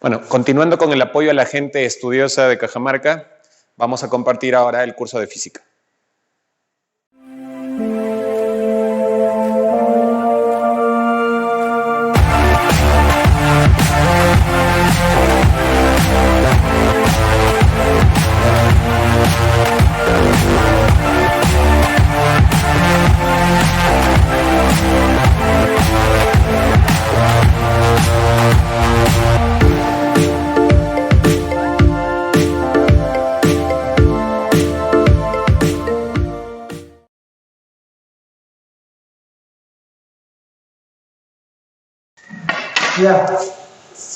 Bueno, continuando con el apoyo a la gente estudiosa de Cajamarca, vamos a compartir ahora el curso de física.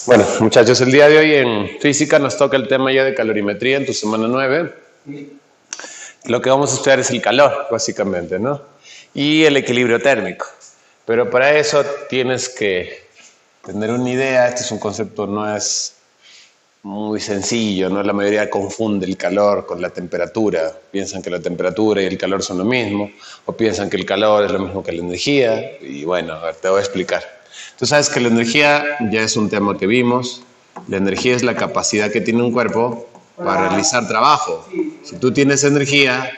Bueno, muchachos, el día de hoy en física nos toca el tema ya de calorimetría en tu semana 9. Lo que vamos a estudiar es el calor, básicamente, ¿no? Y el equilibrio térmico. Pero para eso tienes que tener una idea. Este es un concepto, no es muy sencillo, ¿no? La mayoría confunde el calor con la temperatura. Piensan que la temperatura y el calor son lo mismo, o piensan que el calor es lo mismo que la energía. Y bueno, a ver, te voy a explicar. Tú sabes que la energía ya es un tema que vimos. La energía es la capacidad que tiene un cuerpo para realizar trabajo. Si tú tienes energía,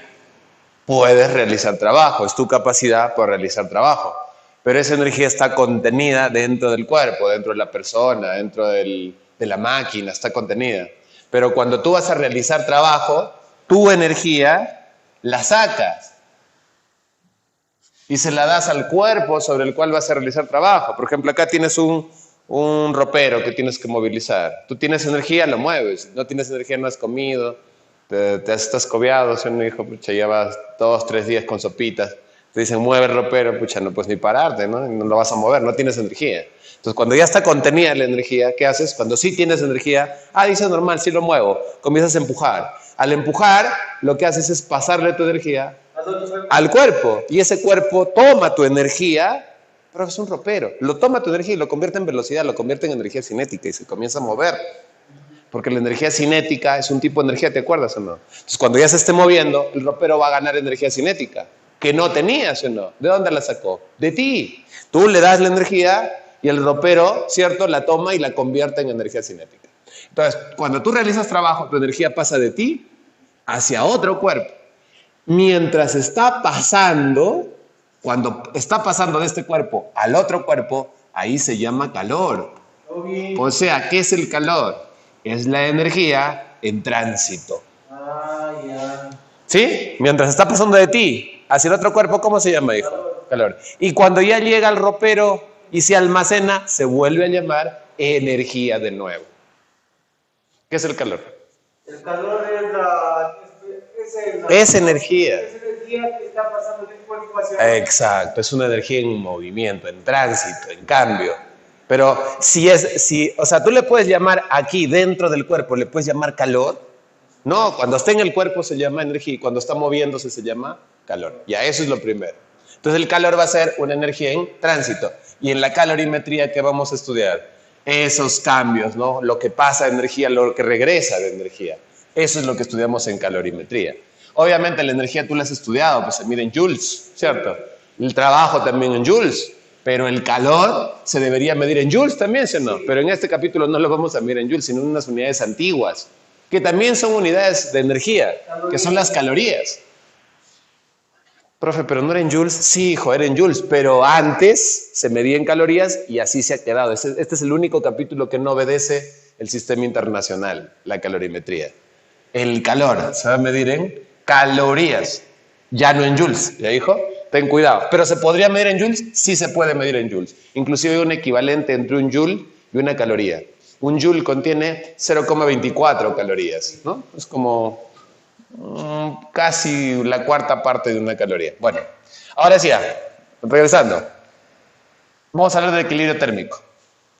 puedes realizar trabajo. Es tu capacidad para realizar trabajo. Pero esa energía está contenida dentro del cuerpo, dentro de la persona, dentro de la máquina, está contenida. Pero cuando tú vas a realizar trabajo, tu energía la sacas y se la das al cuerpo sobre el cual vas a realizar trabajo. Por ejemplo, acá tienes un ropero que tienes que movilizar. Tú tienes energía, lo mueves. No tienes energía, no has comido, te estás cobiado. Si uno dijo, pucha, llevas 2, 3 días con sopitas. Te dicen, mueve el ropero, pucha, no puedes ni pararte, ¿no? No lo vas a mover, no tienes energía. Entonces, cuando ya está contenida la energía, ¿qué haces? Cuando sí tienes energía, dice normal, sí lo muevo. Comienzas a empujar. Al empujar, lo que haces es pasarle tu energía al cuerpo. Y ese cuerpo toma tu energía, pero es un ropero. Lo toma tu energía y lo convierte en velocidad, lo convierte en energía cinética y se comienza a mover. Porque la energía cinética es un tipo de energía, ¿te acuerdas o no? Entonces, cuando ya se esté moviendo, el ropero va a ganar energía cinética, que no tenías o no. ¿De dónde la sacó? De ti. Tú le das la energía y el ropero, ¿cierto?, la toma y la convierte en energía cinética. Entonces, cuando tú realizas trabajo, tu energía pasa de ti hacia otro cuerpo. Mientras está pasando, cuando está pasando de este cuerpo al otro cuerpo, ahí se llama calor. O sea, ¿qué es el calor? Es la energía en tránsito. ¿Sí? Mientras está pasando de ti hacia el otro cuerpo, ¿cómo se llama, hijo? Calor. Y cuando ya llega al ropero y se almacena, se vuelve a llamar energía de nuevo. ¿Qué es el calor? El calor es energía. Es energía que está pasando de un cuerpo hacia otro. Exacto, es una energía en movimiento, en tránsito, en cambio. Pero o sea, tú le puedes llamar aquí dentro del cuerpo, le puedes llamar calor. No, cuando está en el cuerpo se llama energía y cuando está moviéndose se llama calor. Ya, eso es lo primero. Entonces el calor va a ser una energía en tránsito. Y en la calorimetría, ¿qué vamos a estudiar? Esos cambios, ¿no? Lo que pasa de energía, lo que regresa de energía. Eso es lo que estudiamos en calorimetría. Obviamente la energía tú la has estudiado, pues se mide en joules, ¿cierto? El trabajo también en joules, pero el calor se debería medir en joules también, ¿sí o no? Pero en este capítulo no lo vamos a medir en joules, sino en unas unidades antiguas, que también son unidades de energía, que son las calorías. Profe, ¿pero no era en joules? Sí, hijo, era en joules, pero antes se medía en calorías y así se ha quedado. Este es el único capítulo que no obedece el sistema internacional, la calorimetría. El calor se va a medir en calorías, ya no en joules, ¿ya dijo? Ten cuidado. ¿Pero se podría medir en joules? Sí se puede medir en joules. Inclusive hay un equivalente entre un joule y una caloría. Un joule contiene 0,24 calorías, ¿no? Es como casi la cuarta parte de una caloría. Bueno, ahora sí, regresando. Vamos a hablar del equilibrio térmico.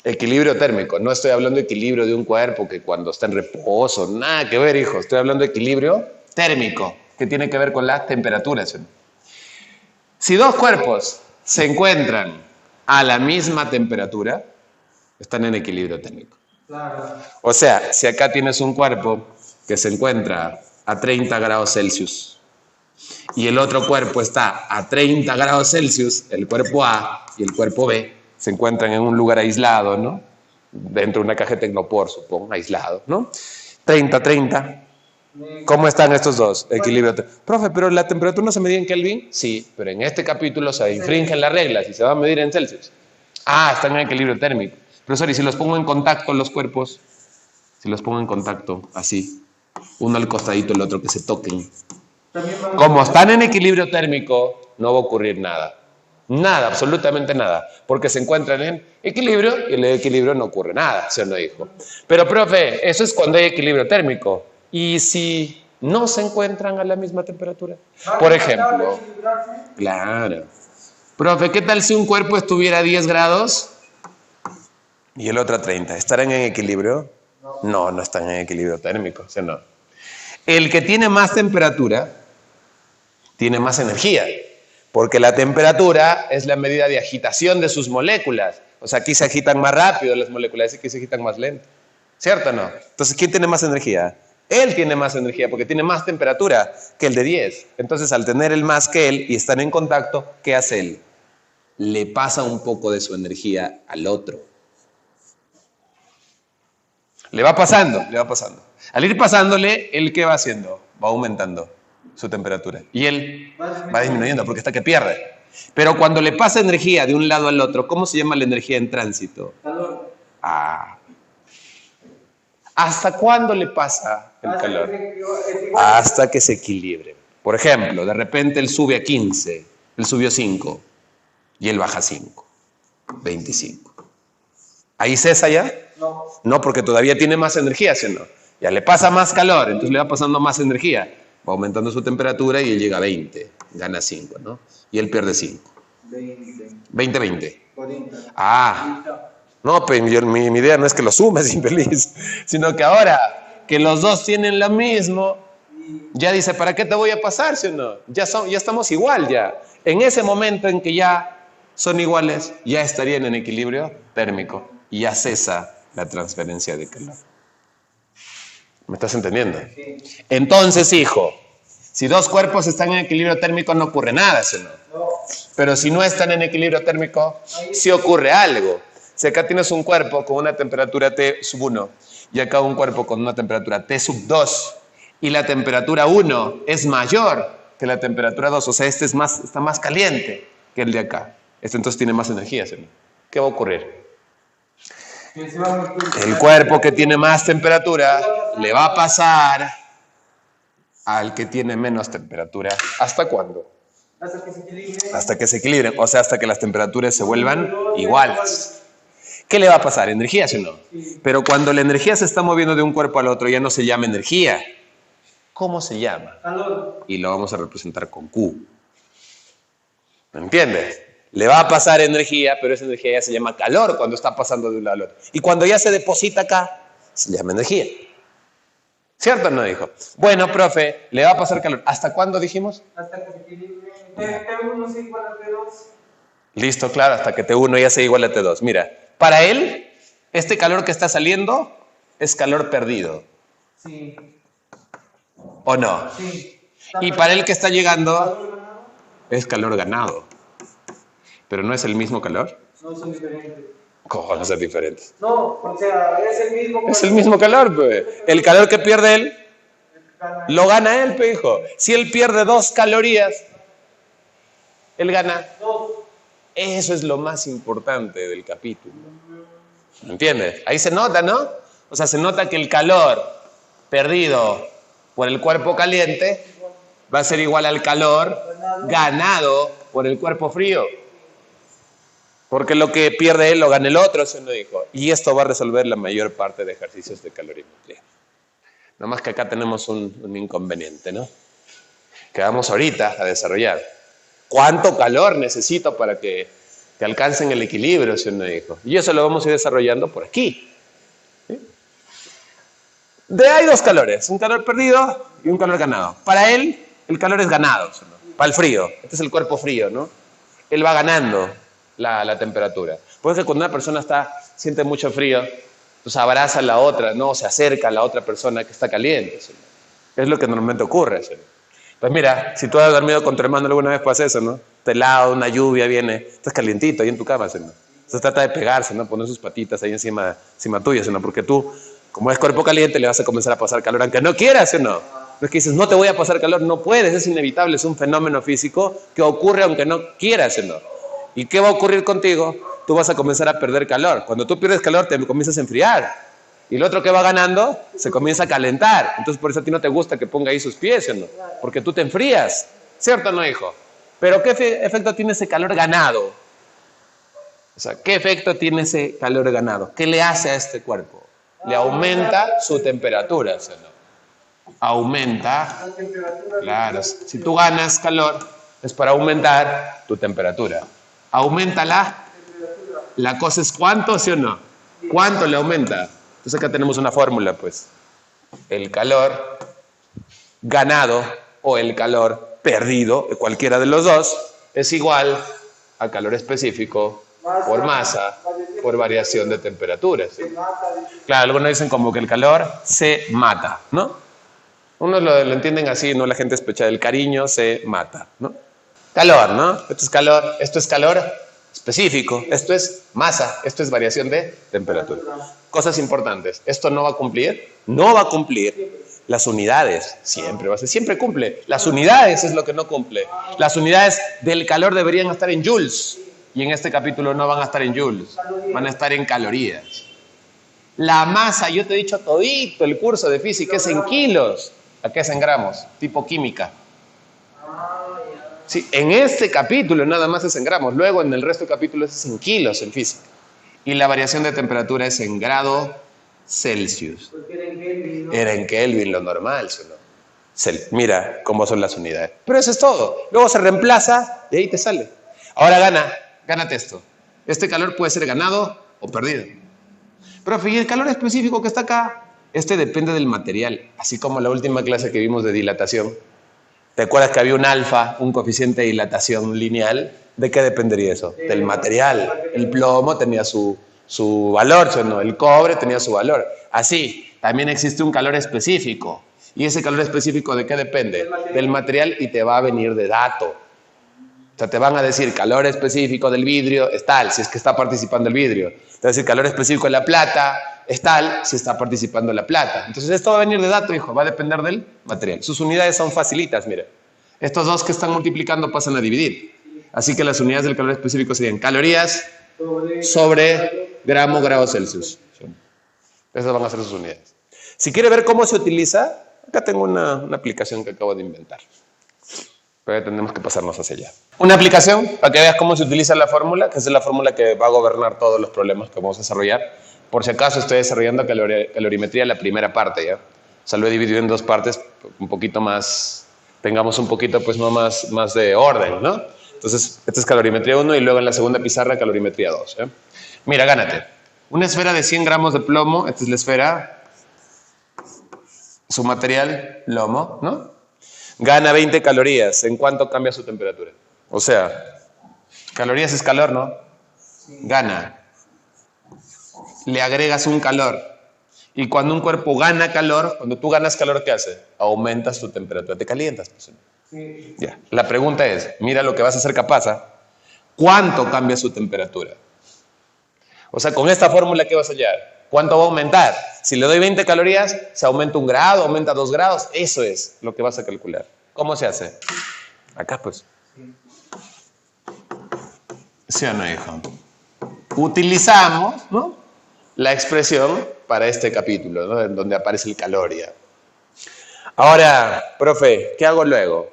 Equilibrio térmico, no estoy hablando de equilibrio de un cuerpo que cuando está en reposo, nada que ver, hijo. Estoy hablando de equilibrio térmico, que tiene que ver con la temperatura. Si dos cuerpos se encuentran a la misma temperatura, están en equilibrio térmico. Claro. O sea, si acá tienes un cuerpo que se encuentra a 30 grados Celsius y el otro cuerpo está a 30 grados Celsius, el cuerpo A y el cuerpo B se encuentran en un lugar aislado, ¿no? dentro de una caja de Tecnopor, supongo, aislado, ¿no? 30, 30. ¿Cómo están estos dos? Equilibrio. Profe, ¿pero la temperatura no se medía en Kelvin? Sí, pero en este capítulo se infringen las reglas y se va a medir en Celsius. Ah, están en equilibrio térmico. Profesor, y si los pongo en contacto los cuerpos, si los pongo en contacto, así, uno al costadito, el otro, que se toquen. Como están en equilibrio térmico, no va a ocurrir nada. Nada, absolutamente nada. Porque se encuentran en equilibrio y en el equilibrio no ocurre nada, ¿sí o no, dijo? Pero, profe, eso es cuando hay equilibrio térmico. ¿Y si no se encuentran a la misma temperatura? Por ejemplo, claro. Profe, ¿qué tal si un cuerpo estuviera a 10 grados y el otro a 30? ¿Estarán en equilibrio? No, no están en equilibrio térmico, ¿sí o no? El que tiene más temperatura tiene más energía, porque la temperatura es la medida de agitación de sus moléculas. O sea, aquí se agitan más rápido las moléculas, aquí se agitan más lento. ¿Cierto o no? Entonces, ¿quién tiene más energía? Él tiene más energía porque tiene más temperatura que el de 10. Entonces, al tener el más que él y estar en contacto, ¿qué hace él? Le pasa un poco de su energía al otro. Le va pasando, le va pasando. Al ir pasándole, ¿él qué va haciendo? Va aumentando su temperatura. Y él va disminuyendo porque está que pierde. Pero cuando le pasa energía de un lado al otro, ¿cómo se llama la energía en tránsito? Calor. Ah. ¿Hasta cuándo le pasa el calor? Hasta que se equilibre. Por ejemplo, de repente él sube a 15, él subió 5 y él baja 5, 25. ¿Ahí cesa ya? No. No, porque todavía tiene más energía, ¿sí o no? Ya le pasa más calor, entonces le va pasando más energía. Va aumentando su temperatura y él llega a 20, gana 5, ¿no? Y él pierde 5. 20, 20. 40. Ah, no, pues mi idea no es que lo sumes, infeliz, sino que ahora que los dos tienen lo mismo, ya dice, ¿para qué te voy a pasar, sí o no? Ya estamos igual ya. En ese momento en que ya son iguales, ya estarían en equilibrio térmico y ya cesa la transferencia de calor. ¿Me estás entendiendo? Sí. Entonces, hijo, si dos cuerpos están en equilibrio térmico no ocurre nada, ¿sí o no? No. Pero si no están en equilibrio térmico, sí ocurre algo. Si acá tienes un cuerpo con una temperatura T sub 1 y acá un cuerpo con una temperatura T sub 2 y la temperatura 1 es mayor que la temperatura 2, o sea, este está más caliente que el de acá. Este entonces tiene más energía, ¿sí o no? ¿Qué va a ocurrir? El cuerpo que tiene más temperatura le va a pasar al que tiene menos temperatura. ¿Hasta cuándo? Hasta que se equilibre. Hasta que se equilibren, o sea, hasta que las temperaturas se vuelvan iguales. ¿Qué le va a pasar? Energía, ¿sí o no? Pero cuando la energía se está moviendo de un cuerpo al otro, ya no se llama energía. ¿Cómo se llama? Calor. Y lo vamos a representar con Q. ¿Me entiendes? Le va a pasar energía, pero esa energía ya se llama calor cuando está pasando de un lado al otro. Y cuando ya se deposita acá, se llama energía. ¿Cierto o no, dijo? Bueno, profe, le va a pasar calor. ¿Hasta cuándo dijimos? Hasta que se equilibre. T1 es igual a T2. Listo, claro, hasta que T1 ya sea igual a T2. Mira, para él, este calor que está saliendo es calor perdido. Sí. ¿O no? Sí. Y para él que está llegando ¿Calor ganado? es calor ganado. ¿Pero no es el mismo calor? No son diferentes. ¿Cómo van a ser diferentes? No, o sea, es el mismo. Es el mismo calor, pues. El calor que pierde él, lo gana él, pues, hijo. Si él pierde 2 calorías, él gana. Eso es lo más importante del capítulo. ¿Me entiendes? Ahí se nota, ¿no? O sea, se nota que el calor perdido por el cuerpo caliente va a ser igual al calor ganado por el cuerpo frío. Porque lo que pierde él lo gana el otro, se lo dijo. Y esto va a resolver la mayor parte de ejercicios de calorimetría. Nada más que acá tenemos un inconveniente, ¿no? Que vamos ahorita a desarrollar. ¿Cuánto calor necesito para que alcancen el equilibrio, se lo dijo? Y eso lo vamos a ir desarrollando por aquí. ¿Sí? Hay 2 calores, un calor perdido y un calor ganado. Para él, el calor es ganado, ¿no? Para el frío. Este es el cuerpo frío, ¿no? Él va ganando la temperatura. Porque cuando una persona siente mucho frío, pues abraza a la otra, ¿no? Se acerca a la otra persona que está caliente, ¿sí? Es lo que normalmente ocurre, ¿sí? Pues mira, si tú has dormido con tu hermano alguna vez, pasa eso, ¿no? Te helado, una lluvia viene, estás calientito ahí en tu cama, ¿sí? Se trata de pegarse, ¿no? Poner sus patitas ahí encima tuya, ¿no? Porque tú, como es cuerpo caliente, le vas a comenzar a pasar calor, aunque no quieras, ¿o no? No es que dices, no te voy a pasar calor, no puedes, es inevitable, es un fenómeno físico que ocurre aunque no quieras, ¿o no? ¿Y qué va a ocurrir contigo? Tú vas a comenzar a perder calor. Cuando tú pierdes calor, te comienzas a enfriar. Y el otro que va ganando, se comienza a calentar. Entonces, por eso a ti no te gusta que ponga ahí sus pies, ¿o no? Porque tú te enfrías. ¿Cierto o no, hijo? Pero ¿qué efecto tiene ese calor ganado? O sea, ¿qué efecto tiene ese calor ganado? ¿Qué le hace a este cuerpo? Le aumenta su temperatura, ¿sí o no? Aumenta, La temperatura. claro, si tú ganas calor, es para aumentar tu temperatura. Auméntala, la cosa es cuánto, ¿sí o no? ¿Cuánto le aumenta? Entonces acá tenemos una fórmula, pues. El calor ganado o el calor perdido, cualquiera de los dos, es igual a calor específico por masa, por variación de temperatura. ¿Sí? Claro, algunos dicen como que el calor se mata, ¿no? Unos lo entienden así, ¿no? La gente especha, el cariño se mata, ¿no? Calor, ¿no? Esto es calor específico, esto es masa, esto es variación de temperatura. Cosas importantes, esto no va a cumplir las unidades, siempre cumple. Las unidades es lo que no cumple. Las unidades del calor deberían estar en joules. Y en este capítulo no van a estar en joules, van a estar en calorías. La masa, yo te he dicho todito el curso de física, es en kilos. Acá es en gramos, tipo química. Sí, en este capítulo nada más es en gramos. Luego en el resto de capítulos es en kilos en física. Y la variación de temperatura es en grado Celsius. Era en Kelvin lo normal, ¿sí o no? Mira cómo son las unidades. Pero eso es todo. Luego se reemplaza y ahí te sale. Ahora gánate esto. Este calor puede ser ganado o perdido. Profe, ¿y el calor específico que está acá? Este depende del material. Así como la última clase que vimos de dilatación. ¿Te acuerdas que había un alfa, un coeficiente de dilatación lineal? ¿De qué dependería eso? Del material. El plomo tenía su valor, ¿sí o no? El cobre tenía su valor. Así, también existe un calor específico. ¿Y ese calor específico de qué depende? Del material y te va a venir de dato. O sea, te van a decir calor específico del vidrio es tal, si es que está participando el vidrio. Te va a decir calor específico de la plata es tal, si está participando la plata. Entonces esto va a venir de dato, hijo, va a depender del material. Sus unidades son facilitas, mire. Estos dos que están multiplicando pasan a dividir. Así que las unidades del calor específico serían calorías sobre grados Celsius. Esas van a ser sus unidades. Si quiere ver cómo se utiliza, acá tengo una aplicación que acabo de inventar. Pero tenemos que pasarnos hacia allá. Una aplicación para que veas cómo se utiliza la fórmula, que es la fórmula que va a gobernar todos los problemas que vamos a desarrollar. Por si acaso estoy desarrollando calorimetría la primera parte, ¿ya? O sea, lo he dividido en dos partes, un poquito más, tengamos un poquito pues no más de orden, ¿no? Entonces, esta es calorimetría 1 y luego en la segunda pizarra calorimetría 2, ¿eh? Mira, gánate. Una esfera de 100 gramos de plomo, esta es la esfera, su material, plomo, ¿no? Gana 20 calorías. ¿En cuánto cambia su temperatura? O sea, calorías es calor, ¿no? Gana. Le agregas un calor. Y cuando un cuerpo gana calor, cuando tú ganas calor, ¿qué hace? Aumentas tu temperatura, te calientas. Pues. Sí. Ya. La pregunta es, mira lo que vas a ser capaz, ¿eh? ¿Cuánto cambia su temperatura? O sea, con esta fórmula, ¿qué vas a hallar? ¿Cuánto va a aumentar? Si le doy 20 calorías, se aumenta 1 grado, aumenta 2 grados. Eso es lo que vas a calcular. ¿Cómo se hace? Acá, pues. ¿Sí o no, hijo? Utilizamos, ¿no?, la expresión para este capítulo, ¿no?, en donde aparece el calor ya. Ahora, profe, ¿qué hago luego?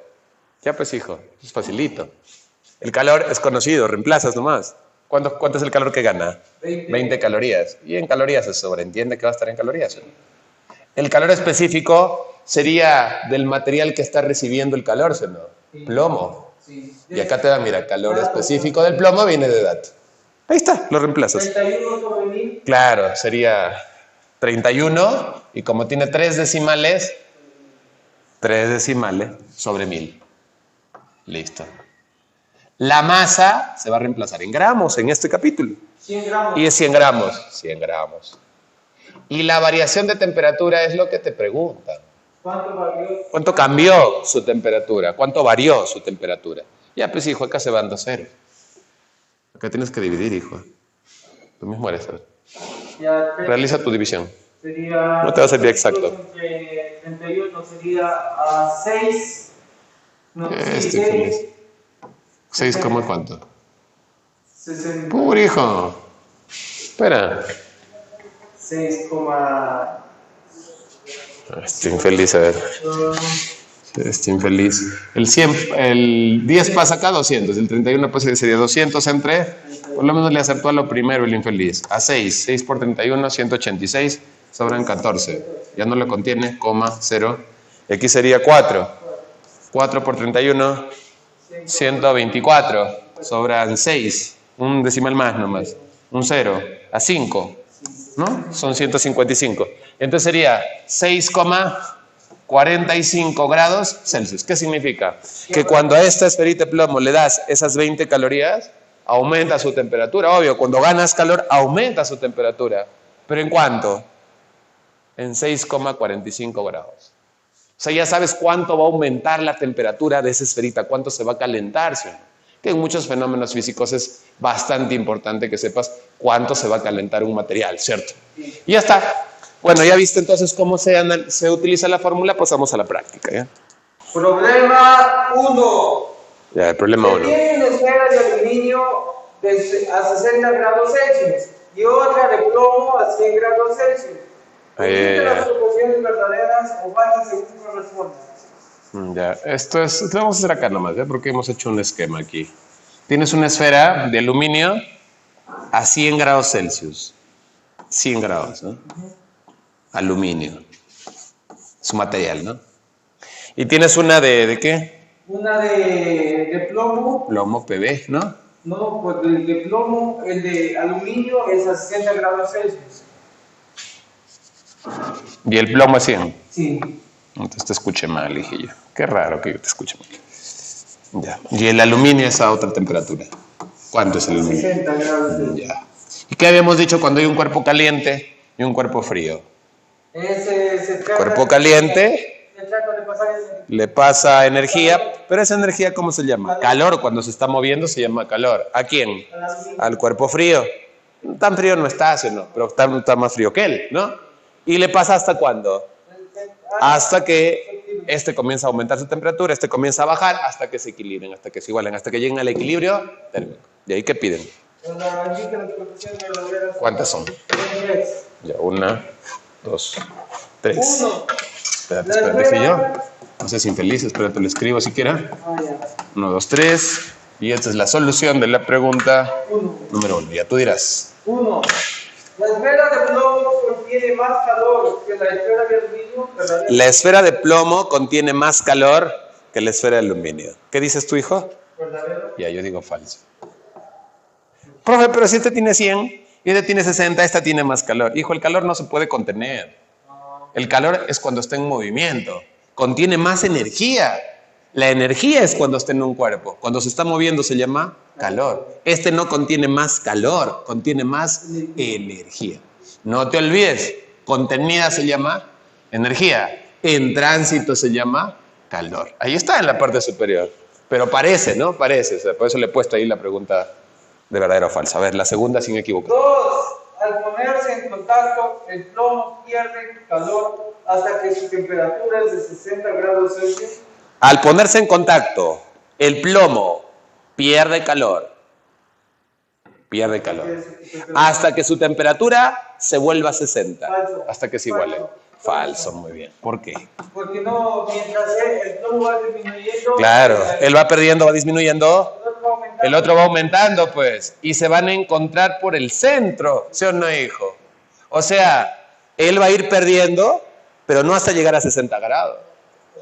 Ya, pues, hijo, es facilito. El calor es conocido, reemplazas nomás. ¿Cuánto es el calor que gana? 20 calorías. Y en calorías se sobreentiende que va a estar en calorías. El calor específico sería del material que está recibiendo el calor, ¿sí o no? Plomo. Y acá te da, mira, calor específico del plomo viene de dato. Ahí está, lo reemplazas. 31 sobre 1000. Claro, sería 31 y como tiene 3 decimales sobre 1000. Listo. La masa se va a reemplazar en gramos en este capítulo. 100 gramos. Y es 100 gramos. 100 gramos. Y la variación de temperatura es lo que te preguntan. ¿Cuánto varió? ¿Cuánto cambió su temperatura? ¿Cuánto varió su temperatura? Ya, pues, hijo, acá se van 2 ceros. Acá tienes que dividir, hijo. Tú mismo eres. Ya, Realiza tu división. sería... No te va a salir exacto. Entre 31 sería a 6. No, sí, Estoy feliz. 6, ¿cuánto? 60. ¡Pur, hijo! Espera. 6, Estoy infeliz, a ver. Estoy infeliz. El 10 pasa acá, 200. El 31 pues sería 200 entre... Por lo menos le acertó a lo primero el infeliz. A 6. 6 por 31, 186. Sobran 14. Ya no lo contiene, 0. Y aquí sería 4. 4 por 31, 124. Sobran 6. Un decimal más nomás. Un 0. A 5. ¿No? Son 155. Entonces sería 6,45 grados Celsius. ¿Qué significa? Que cuando a esta esferita de plomo le das esas 20 calorías, aumenta su temperatura. Obvio, cuando ganas calor, aumenta su temperatura. ¿Pero en cuánto? En 6,45 grados. O sea, ya sabes cuánto va a aumentar la temperatura de esa esferita, cuánto se va a calentar, ¿sí? Que en muchos fenómenos físicos es bastante importante que sepas cuánto se va a calentar un material, ¿cierto? Y ya está. Bueno, ya viste entonces cómo se utiliza la fórmula, pasamos a la práctica, ¿ya? Problema 1. Ya, el problema 1. Tiene una esfera de aluminio a 60 grados Celsius y otra de plomo a 100 grados Celsius. Existen las proporciones verdaderas o falsas según corresponda. Ya, esto vamos a hacer acá nomás, ¿ya? Porque hemos hecho un esquema aquí. Tienes una esfera de aluminio a 100 grados Celsius. 100 grados, ¿no? Aluminio. Su material, ¿no? Y tienes una ¿de qué? Una de plomo. Plomo, PB, ¿no? No, pues el de plomo, el de aluminio es a 60 grados Celsius. ¿Y el plomo a 100? Sí. Entonces te escuché mal, hijillo. Qué raro que yo te escuche mal. Ya. Y el aluminio es a otra temperatura. ¿Cuánto es el aluminio? 60 grados Celsius. Ya. ¿Y qué habíamos dicho cuando hay un cuerpo caliente y un cuerpo frío? Cuerpo caliente le pasa energía, pero esa energía, ¿cómo se llama? Calor. Cuando se está moviendo se llama calor. ¿A quién? Al cuerpo frío. Tan frío no está, ¿no? Pero está más frío que él, ¿no? ¿Y le pasa hasta cuándo? Hasta que este comienza a aumentar su temperatura, este comienza a bajar, hasta que se equilibren, hasta que se igualen, hasta que lleguen al equilibrio térmico. ¿Y ahí qué piden? ¿Cuántas son? Ya, 1, 2, 3. Espérate, yo. No seas infeliz, espérate, lo escribo siquiera. 1, 2, 3. Y esta es la solución de la pregunta número 1. Ya tú dirás. 1. La esfera de plomo contiene más calor que la esfera de aluminio. La esfera de plomo contiene más calor que la esfera de aluminio. ¿Qué dices tu hijo? ¿Verdadero? Ya, yo digo falso. Profe, pero si este tiene 100 y este tiene 60, esta tiene más calor. Hijo, el calor no se puede contener. El calor es cuando está en movimiento. Contiene más energía. La energía es cuando está en un cuerpo. Cuando se está moviendo se llama calor. Este no contiene más calor, contiene más energía. No te olvides, contenida se llama energía. En tránsito se llama calor. Ahí está en la parte superior. Pero parece, ¿no? Parece. O sea, por eso le he puesto ahí la pregunta de verdadero o falso. A ver, la segunda sin equivocar. 2. Al ponerse en contacto, el plomo pierde calor hasta que su temperatura es de 60 grados Celsius. Al ponerse en contacto, el plomo pierde calor. Pierde calor. Hasta que su temperatura se vuelva a 60. Falso. Hasta que se iguale. Falso, muy bien. ¿Por qué? Porque no, mientras el plomo va disminuyendo. Claro, él va perdiendo, va disminuyendo. El otro va aumentando. El otro va aumentando, pues. Y se van a encontrar por el centro. ¿Sí o no, hijo? O sea, él va a ir perdiendo, pero no hasta llegar a 60 grados.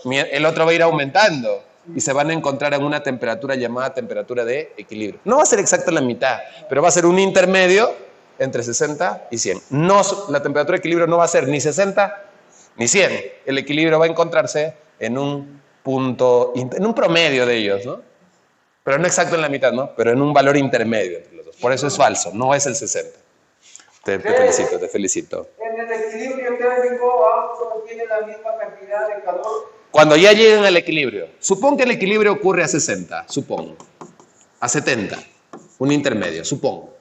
El otro va a ir aumentando y se van a encontrar en una temperatura llamada temperatura de equilibrio. No va a ser exacta la mitad, pero va a ser un intermedio entre 60 y 100. No, la temperatura de equilibrio no va a ser ni 60 ni 100. El equilibrio va a encontrarse en un punto, en un promedio de ellos, ¿no? Pero no exacto en la mitad, ¿no? Pero en un valor intermedio entre los dos. Por eso es falso, no es el 60. Te felicito, te felicito. En el equilibrio térmico, ambos contienen la misma cantidad de calor. Cuando ya lleguen al equilibrio, supón que el equilibrio ocurre a 60, supongo, a 70, un intermedio, supongo.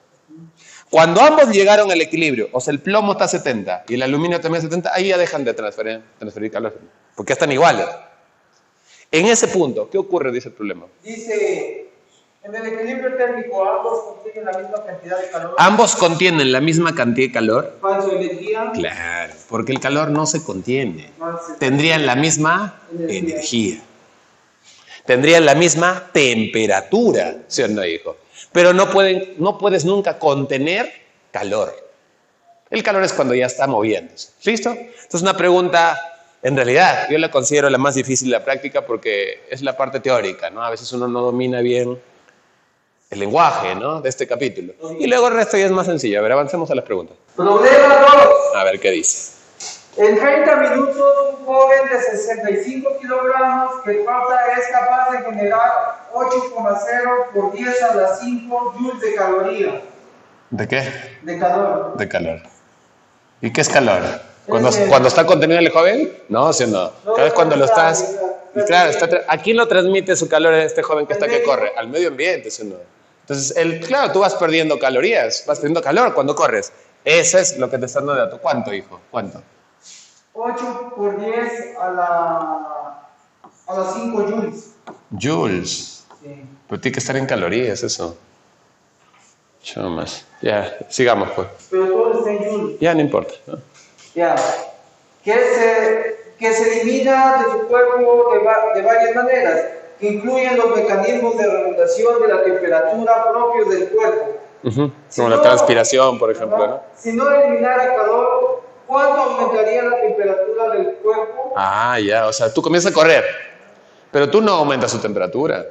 Cuando ambos llegaron al equilibrio, o sea, el plomo está a 70 y el aluminio también a 70, ahí ya dejan de transferir calor, porque ya están iguales. En ese punto, ¿qué ocurre? Dice el problema. Dice, en el equilibrio térmico ambos contienen la misma cantidad de calor. ¿Ambos contienen la misma cantidad de calor? ¿Falso energía? Claro, porque el calor no se contiene. Tendrían la misma energía. Tendrían la misma temperatura, ¿sí o no, hijo? Pero no puedes nunca contener calor. El calor es cuando ya está moviéndose. ¿Listo? Entonces una pregunta, en realidad, yo la considero la más difícil de la práctica porque es la parte teórica, ¿no? A veces uno no domina bien el lenguaje, ¿no? De este capítulo. Y luego el resto ya es más sencillo. A ver, avancemos a las preguntas. Problema 2. A ver qué dice. En 30 minutos, un joven de 65 kilogramos que falta es capaz de generar 8,0 por 10 a la 5 joules de caloría. ¿De qué? De calor. De calor. ¿Y qué es calor? ¿Cuando está contenido el joven? No, ¿sí o no? Cada vez cuando lo estás... Claro, ¿a quién lo transmite su calor este joven que está que corre? Al medio ambiente, ¿sí o no? Entonces, claro, tú vas perdiendo calorías, vas perdiendo calor cuando corres. Eso es lo que te está dando dato. ¿Cuánto, hijo? ¿Cuánto? 8 por 10 a las 5 joules. Joules. Sí. Pero tiene que estar en calorías eso. Yo más. Ya, sigamos pues. Pero todo está en joules. Ya, no importa, ¿no? Ya. Que se elimina de su cuerpo de varias maneras, que incluyen los mecanismos de regulación de la temperatura propios del cuerpo. Como la transpiración, por ejemplo, ¿no? Si no eliminara calor, ¿cuánto aumentaría la temperatura del cuerpo? Ah, ya, o sea, tú comienzas a correr, pero tú no aumentas su temperatura.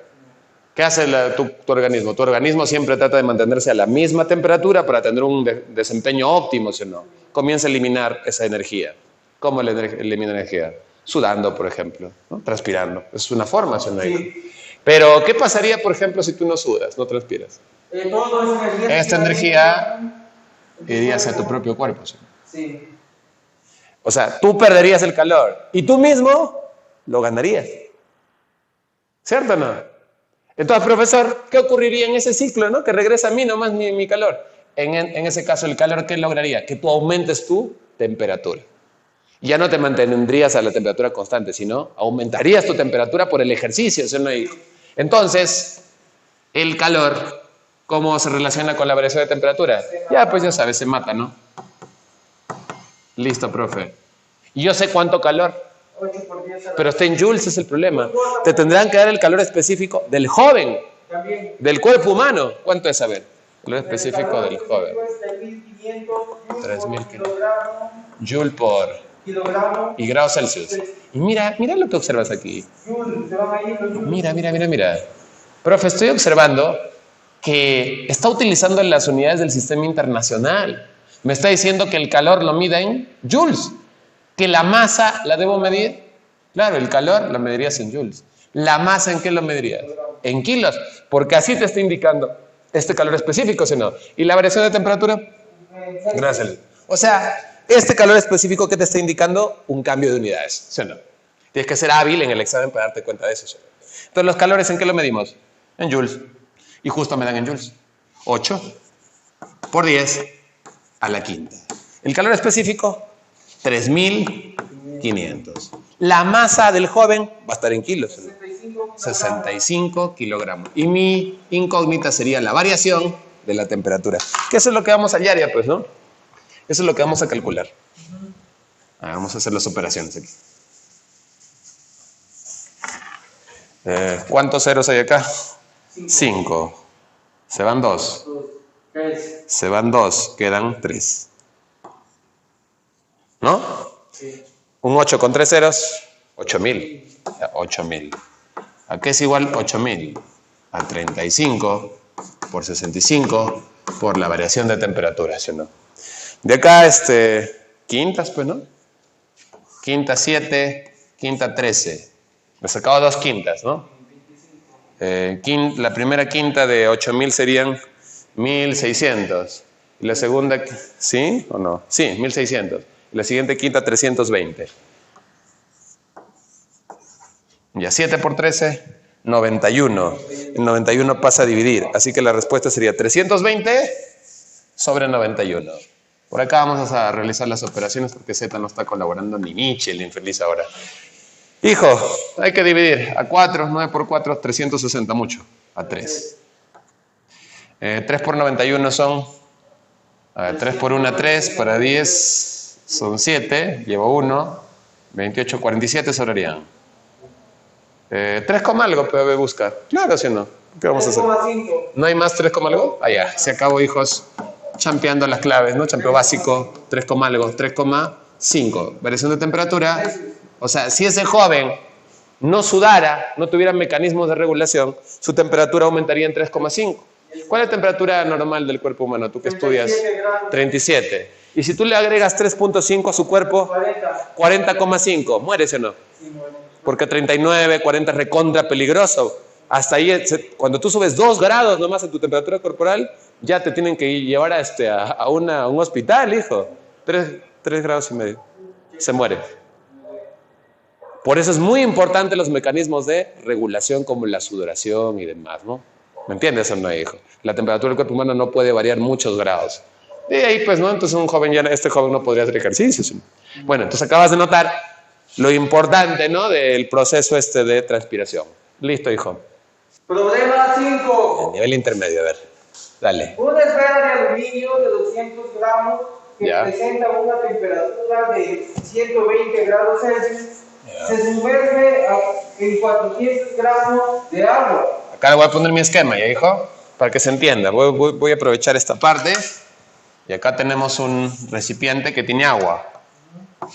¿Qué hace tu organismo? Tu organismo siempre trata de mantenerse a la misma temperatura para tener un desempeño óptimo, ¿sí o no? Comienza a eliminar esa energía. ¿Cómo elimina energía? Sudando, por ejemplo, ¿no? Transpirando. Es una forma, ¿sí o no? Sí. Pero, ¿qué pasaría, por ejemplo, si tú no sudas, no transpiras? Esta energía iría hacia tu propio cuerpo, ¿sí? Sí. O sea, tú perderías el calor y tú mismo lo ganarías. ¿Cierto o no? Entonces, profesor, ¿qué ocurriría en ese ciclo, no? Que regresa a mí nomás mi calor. En ese caso, el calor, ¿qué lograría? Que tú aumentes tu temperatura. Ya no te mantendrías a la temperatura constante, sino aumentarías tu temperatura por el ejercicio, ¿sí o no? Entonces, el calor, ¿cómo se relaciona con la variación de temperatura? Ya, pues ya sabes, se mata, ¿no? Listo, profe. Y yo sé cuánto calor, pero está en joules, es el problema. Te tendrán que dar el calor específico del joven, del cuerpo humano. ¿Cuánto es, a ver? El calor específico del joven. 3.500 joules por y grados Celsius. Y mira lo que observas aquí. Mira. Profe, estoy observando que está utilizando las unidades del sistema internacional. Me está diciendo que el calor lo mide en joules. Que la masa la debo medir. Claro, el calor lo medirías en joules. ¿La masa en qué lo medirías? En kilos. Porque así te está indicando este calor específico, ¿sí o no? ¿Y la variación de temperatura? Gracias. O sea, este calor específico que te está indicando un cambio de unidades, ¿sí o no? Tienes que ser hábil en el examen para darte cuenta de eso, ¿sí? Entonces, ¿los calores en qué lo medimos? En joules. Y justo me dan en joules. 8 por 10 a la quinta. El calor específico, 3.500. La masa del joven va a estar en kilos, ¿no? 65 kilogramos. Y mi incógnita sería la variación de la temperatura. Que eso es lo que vamos a hallar ya, pues, ¿no? Eso es lo que vamos a calcular. Vamos a hacer las operaciones aquí. ¿Cuántos ceros hay acá? 5. Se van 2. Se van 2. Quedan 3. ¿No? Sí. Un 8 con 3 ceros, 8.000. 8.000. ¿A qué es igual 8.000? A 35 por 65 por la variación de temperatura, ¿sí o no? De acá, quintas, pues, ¿no? Quinta 7, quinta 13. Me he sacado 2 quintas, ¿no? La primera quinta de 8.000 serían 1.600. Y la segunda, ¿sí o no? Sí, 1.600. Y la siguiente quinta, 320. Ya 7 por 13, 91. El 91 pasa a dividir. Así que la respuesta sería 320 sobre 91. Por acá vamos a realizar las operaciones porque Z no está colaborando ni Nietzsche, el infeliz ahora. Hijo, hay que dividir. A 4, 9 por 4, 360, mucho. A 3. 3 por 91 son... 3 por 1, 3. Para 10 son 7. Llevo 1. 28, 47 sobrarían. 3, algo, pero busca. Claro, ¿sí o no? ¿Qué vamos a hacer? 3,5. ¿No hay más 3, algo? Ah, ya. Se acabó, hijos. Champeando las claves, ¿no? Champeo básico. 3, algo. 3,5. Variación de temperatura. O sea, si ese joven no sudara, no tuviera mecanismos de regulación, su temperatura aumentaría en 3,5. ¿Cuál es la temperatura normal del cuerpo humano? ¿Tú que estudias? 37. Y si tú le agregas 3,5 a su cuerpo, 40,5. ¿Muere, ¿sí o no? Porque 39, 40 es recontra peligroso. Hasta ahí, cuando tú subes 2 grados nomás en tu temperatura corporal, ya te tienen que llevar a un hospital, hijo. 3 grados y medio. Se muere. Por eso es muy importante los mecanismos de regulación como la sudoración y demás, ¿no? ¿Me entiendes o no, hijo? La temperatura del cuerpo humano no puede variar muchos grados. De ahí, pues, ¿no? Entonces este joven no podría hacer ejercicios. Bueno, entonces acabas de notar lo importante, ¿no? Del proceso de transpiración. Listo, hijo. Problema 5. El nivel intermedio, a ver. Dale. Una esfera de aluminio de 200 gramos que Ya. presenta una temperatura de 120 grados Celsius se sumerge en 400 gramos de agua. Acá le voy a poner mi esquema, ¿ya, hijo? Para que se entienda. Voy a aprovechar esta parte. Y acá tenemos un recipiente que tiene agua.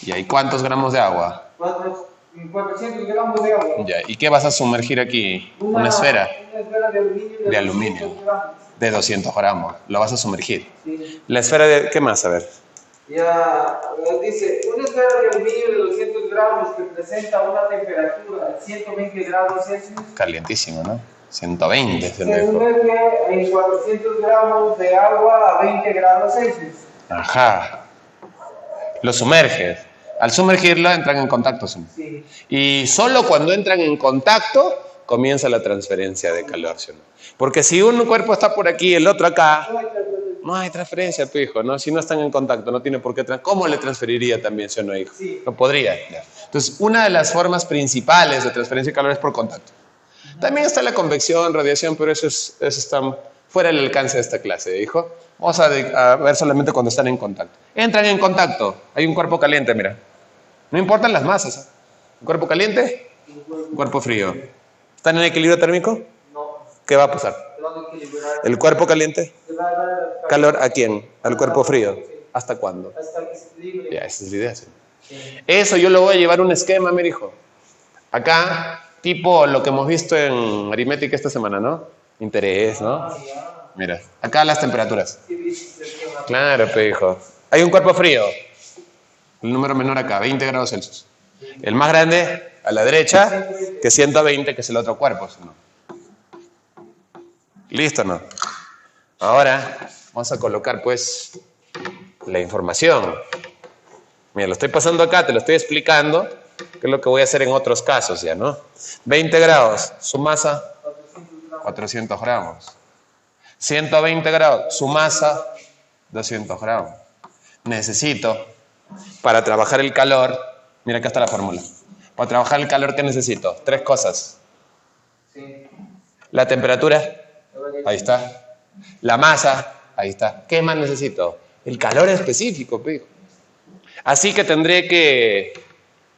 ¿Y hay cuántos gramos de agua? 400 gramos de agua. Ya. ¿Y qué vas a sumergir aquí? Una esfera Una esfera de aluminio de aluminio 200 gramos. de 200 gramos. Lo vas a sumergir. Sí. La esfera de... ¿Qué más? A ver. Ya dice, una esfera de aluminio de 200 gramos que presenta una temperatura de 120 grados Celsius Calientísimo, ¿no? 120. se sumerge en 400 gramos de agua a 20 grados Celsius. Ajá. Lo sumerges. Al sumergirlo entran en contacto. Sí. Y solo cuando entran en contacto comienza la transferencia de calor, ¿sí o no? Porque si un cuerpo está por aquí y el otro acá, no hay transferencia, tu hijo, ¿no? Si no están en contacto, no tiene por qué ¿cómo le transferiría también, sí o no, hijo? Sí. No podría. Ya. Entonces, una de las formas principales de transferencia de calor es por contacto. También está la convección, radiación, pero eso está fuera del alcance de esta clase, hijo. Vamos a ver solamente cuando están en contacto. Entran en contacto. Hay un cuerpo caliente, mira. No importan las masas. ¿Eh? ¿Un cuerpo caliente? Un cuerpo frío. ¿Están en equilibrio térmico? No. ¿Qué va a pasar? Se van a equilibrar. ¿El cuerpo caliente? Se va a dar ¿Calor a quién? ¿Al cuerpo frío? ¿Hasta cuándo? hasta que se equilibre. Ya, esa es la idea. ¿Sí? Eso yo lo voy a llevar un esquema, me dijo. Acá, tipo lo que hemos visto en aritmética esta semana, ¿no? Interés, ¿no? Mira, acá las temperaturas. Claro, pe hijo. Hay un cuerpo frío. El número menor acá, 20 grados Celsius. El más grande, a la derecha, que 120, que es el otro cuerpo. ¿No? ¿Listo, no? Ahora vamos a colocar, pues, la información. Mira, lo estoy pasando acá, te lo estoy explicando, que es lo que voy a hacer en otros casos ya, ¿no? 20 grados, su masa, 400 gramos. 120 grados, su masa, 200 gramos. Necesito, para trabajar el calor, mira acá está la fórmula. Para trabajar el calor, ¿qué necesito? 3 cosas. Sí. La temperatura, ahí está. La masa, ahí está. ¿Qué más necesito? El calor específico, pijo. Así que tendré que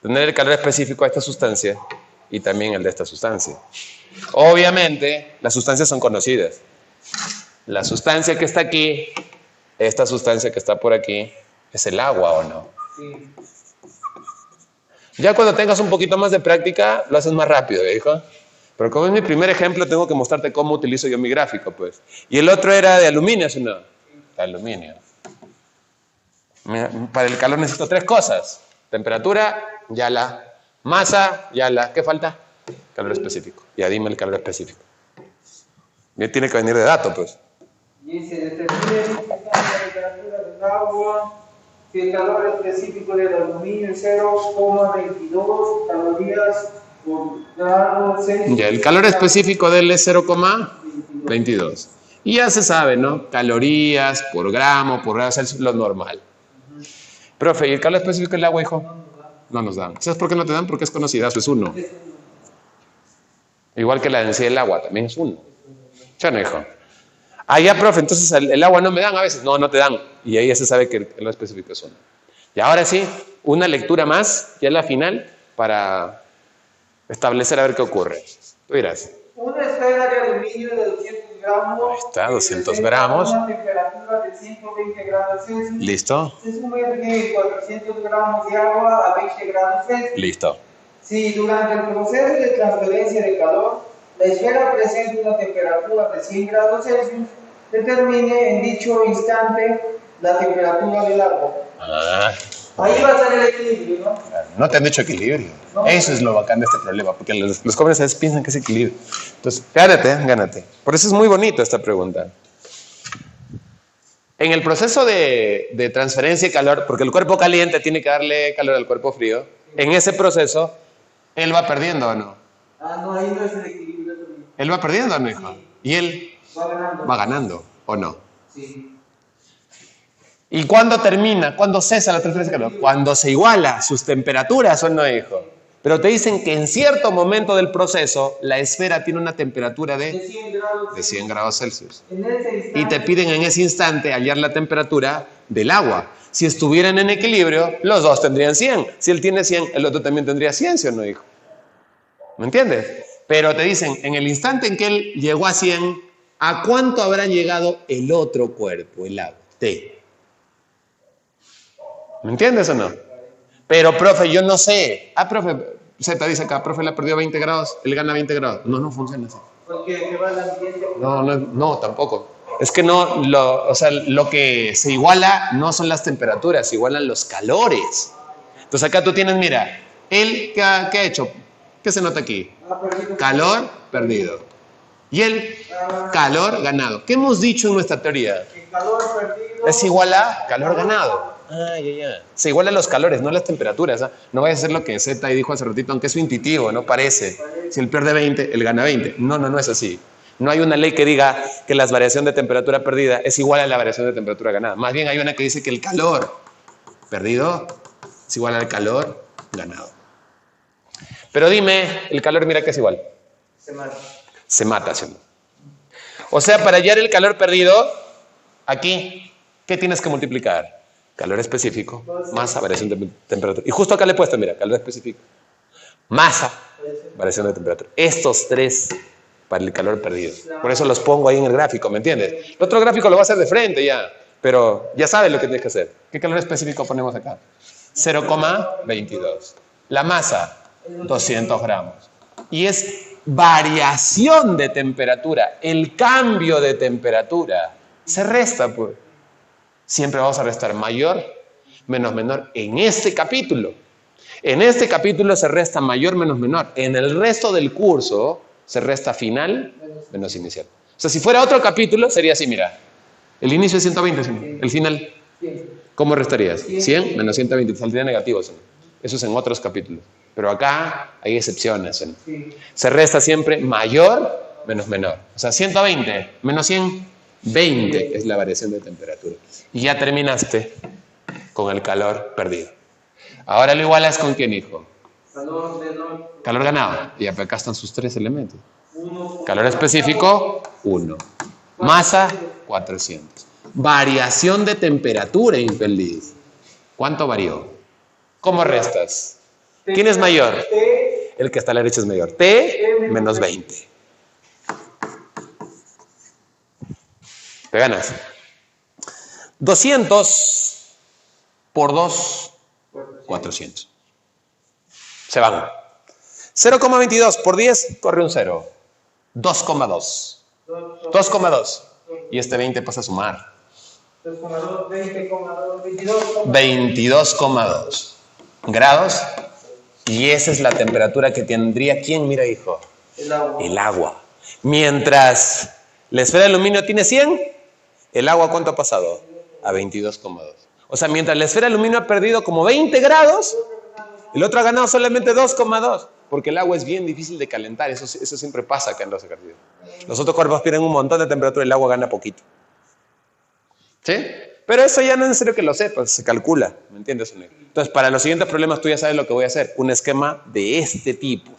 tener el calor específico a esta sustancia y también el de esta sustancia. Obviamente, las sustancias son conocidas. La sustancia que está aquí, esta sustancia que está por aquí, es el agua, ¿o no? Sí. Ya cuando tengas un poquito más de práctica, lo haces más rápido, hijo. Pero como es mi primer ejemplo, tengo que mostrarte cómo utilizo yo mi gráfico, pues. Y el otro era de aluminio, ¿sí o no? De aluminio. Para el calor necesito 3 cosas. Temperatura, ya la. Masa, ya la. ¿Qué falta? Calor específico. Ya dime el calor específico. Ya tiene que venir de dato, pues. Dice, determine la temperatura del agua. Si el calor específico del aluminio es 0,22 calorías por grado Celsius. Ya, el calor específico de él es 0,22. Y ya se sabe, ¿no? Calorías por gramo Celsius, lo normal. Profe, ¿y el calor específico del agua, hijo? No nos dan. ¿Sabes por qué no te dan? Porque es conocidazo, es 1. Igual que la densidad del agua, también es 1. Ya no, hijo. Ah, ya, profe, entonces el agua no me dan a veces. No, no te dan. Y ahí ya se sabe que el calor específico es 1. Y ahora sí, una lectura más, ya la final, para establecer a ver qué ocurre. Tú dirás. Una esfera de aluminio de 200 gramos. Ahí está, 200 gramos. Una temperatura de 120 grados Celsius. Listo. Se sumerge 400 gramos de agua a 20 grados Celsius. Listo. Si durante el proceso de transferencia de calor, la esfera presenta una temperatura de 100 grados Celsius, determine en dicho instante la temperatura del agua. Ah. Ahí va a estar el equilibrio, ¿no? No te han dicho equilibrio. No. Eso es lo bacán de este problema, porque los jóvenes a veces piensan que es equilibrio. Entonces, gánate. Por eso es muy bonita esta pregunta. En el proceso de transferencia de calor, porque el cuerpo caliente tiene que darle calor al cuerpo frío, en ese proceso, ¿él va perdiendo o no? No, ahí no es el equilibrio. ¿Él va perdiendo o no, hijo? Sí. ¿Y él? Va ganando, ¿o no? Sí. ¿Y cuándo termina? ¿Cuándo cesa la transferencia de calor? Cuando se iguala sus temperaturas, ¿o no, hijo? Pero te dicen que en cierto momento del proceso, la esfera tiene una temperatura de 100 grados Celsius. Y te piden en ese instante hallar la temperatura del agua. Si estuvieran en equilibrio, los dos tendrían 100. Si él tiene 100, el otro también tendría 100, ¿sí o no, hijo? ¿Me entiendes? Pero te dicen, en el instante en que él llegó a 100, ¿a cuánto habrá llegado el otro cuerpo, el agua? T. ¿Me entiendes o no? Pero, profe, yo no sé. Profe, Z dice acá, profe, le ha perdido 20 grados, él gana 20 grados. No funciona así. Porque va al ambiente. No, tampoco. Es que no, lo que se iguala no son las temperaturas, se igualan los calores. Entonces acá tú tienes, mira, él, ¿qué ha hecho? ¿Qué se nota aquí? Calor perdido. Y el calor ganado. ¿Qué hemos dicho en nuestra teoría? El calor perdido es igual a calor ganado. Ya. Se igualan los calores, no las temperaturas. No vaya a ser lo que Z dijo hace ratito, aunque es intuitivo, no parece. Si él pierde 20, él gana 20. No es así. No hay una ley que diga que la variación de temperatura perdida es igual a la variación de temperatura ganada. Más bien hay una que dice que el calor perdido es igual al calor ganado. Pero dime, el calor, mira que es igual. Se mata, ¿sí? O sea, para hallar el calor perdido, aquí, ¿qué tienes que multiplicar? Calor específico, masa, variación de temperatura. Y justo acá le he puesto, mira, calor específico, masa, variación de temperatura. Estos tres para el calor perdido. Por eso los pongo ahí en el gráfico, ¿me entiendes? El otro gráfico lo va a hacer de frente ya, pero ya sabes lo que tienes que hacer. ¿Qué calor específico ponemos acá? 0,22. La masa, 200 gramos. Y es variación de temperatura, el cambio de temperatura. Se resta, pues. Siempre vamos a restar mayor menos menor en este capítulo. En este capítulo se resta mayor menos menor. En el resto del curso se resta final menos inicial. O sea, si fuera otro capítulo sería así, mira. El inicio es 120, el final. ¿Cómo restarías? 100 menos 120, saldría negativo. Eso es en otros capítulos. Pero acá hay excepciones. Se resta siempre mayor menos menor. O sea, 120 menos 100, 20 es la variación de temperatura. Y ya terminaste con el calor perdido. Ahora lo igualas con quién, hijo. Calor ganado. Y acá están sus tres elementos. Calor específico, 1. Masa, 400. Variación de temperatura, infeliz. ¿Cuánto varió? ¿Cómo restas? ¿Quién es mayor? El que está a la derecha es mayor. T menos 20. Te ganas. 200 por 2, 400. Se van. 0,22 por 10, corre un 0. 2,2. 2,2. Y este 20 pasa a sumar. 22,2 grados. Y esa es la temperatura que tendría, ¿quién? Mira, hijo. El agua. Mientras la esfera de aluminio tiene 100, ¿el agua cuánto ha pasado? A 22,2. O sea, mientras la esfera de aluminio ha perdido como 20 grados, el otro ha ganado solamente 2,2. porque el agua es bien difícil de calentar. Eso siempre pasa acá en los ejercicios. Los otros cuerpos pierden un montón de temperatura y el agua gana poquito. ¿Sí? Pero eso ya no es necesario que lo sepas, se calcula. ¿Me entiendes? Entonces, para los siguientes problemas tú ya sabes lo que voy a hacer. Un esquema de este tipo.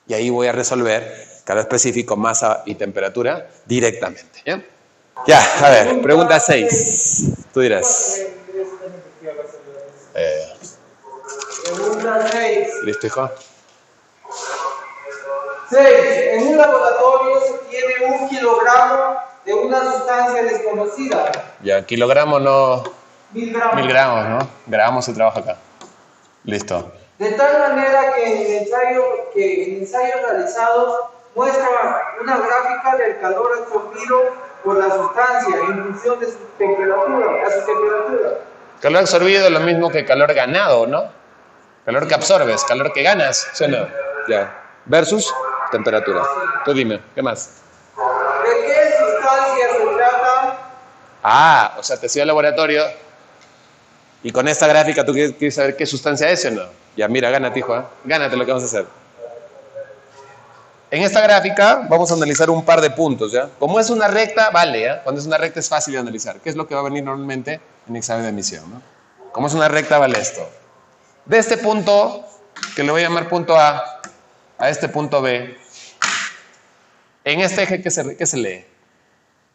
Y ahí voy a resolver calor específico, masa y temperatura directamente. ¿Ya? Ya, a ver, pregunta 6. Tú dirás. Pregunta 6. ¿Listo, hijo? 6. En un laboratorio se tiene 1 kilogramo de una sustancia desconocida. Ya, kilogramo no. 1000 gramos. 1000 gramos, ¿no? Gramos se trabaja acá. Listo. De tal manera que el ensayo realizado muestra una gráfica del calor absorbido por la sustancia en función de su temperatura, a su temperatura. Calor absorbido es lo mismo que calor ganado, ¿no? Calor que absorbes, calor que ganas, ¿sí o no? Ya. Versus temperatura. Tú dime, ¿qué más? ¿De qué sustancia se trata? Ah, o sea, te sigo al laboratorio y con esta gráfica tú quieres saber qué sustancia es, ¿sí o no? Ya, mira, gánate, hijo, ¿eh? Gánate lo que vamos a hacer. En esta gráfica vamos a analizar un par de puntos, ¿ya? Como es una recta, vale, ¿ya? Cuando es una recta es fácil de analizar. ¿Qué es lo que va a venir normalmente en examen de admisión, ¿no? Como es una recta, vale esto. De este punto, que le voy a llamar punto A este punto B, en este eje, ¿qué se lee?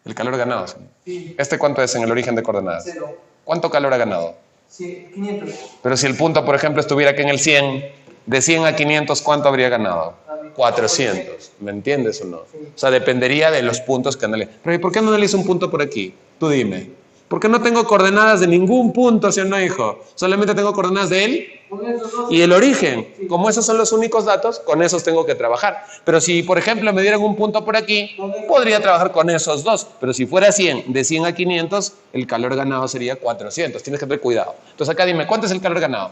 El calor ganado. Sí. ¿Este cuánto es en el origen de coordenadas? 0. ¿Cuánto calor ha ganado? Sí, 500. Pero si el punto, por ejemplo, estuviera aquí en el 100, de 100 a 500, ¿cuánto habría ganado? 400. ¿Me entiendes o no? Sí. O sea, dependería de los puntos que analice. Pero ¿y por qué no analizo un punto por aquí? Tú dime. ¿Por qué no tengo coordenadas de ningún punto, si no, hijo? Solamente tengo coordenadas de él y el origen. Como esos son los únicos datos, con esos tengo que trabajar. Pero si, por ejemplo, me dieran un punto por aquí, podría trabajar con esos dos. Pero si fuera 100, de 100 a 500, el calor ganado sería 400. Tienes que tener cuidado. Entonces acá dime, ¿cuánto es el calor ganado?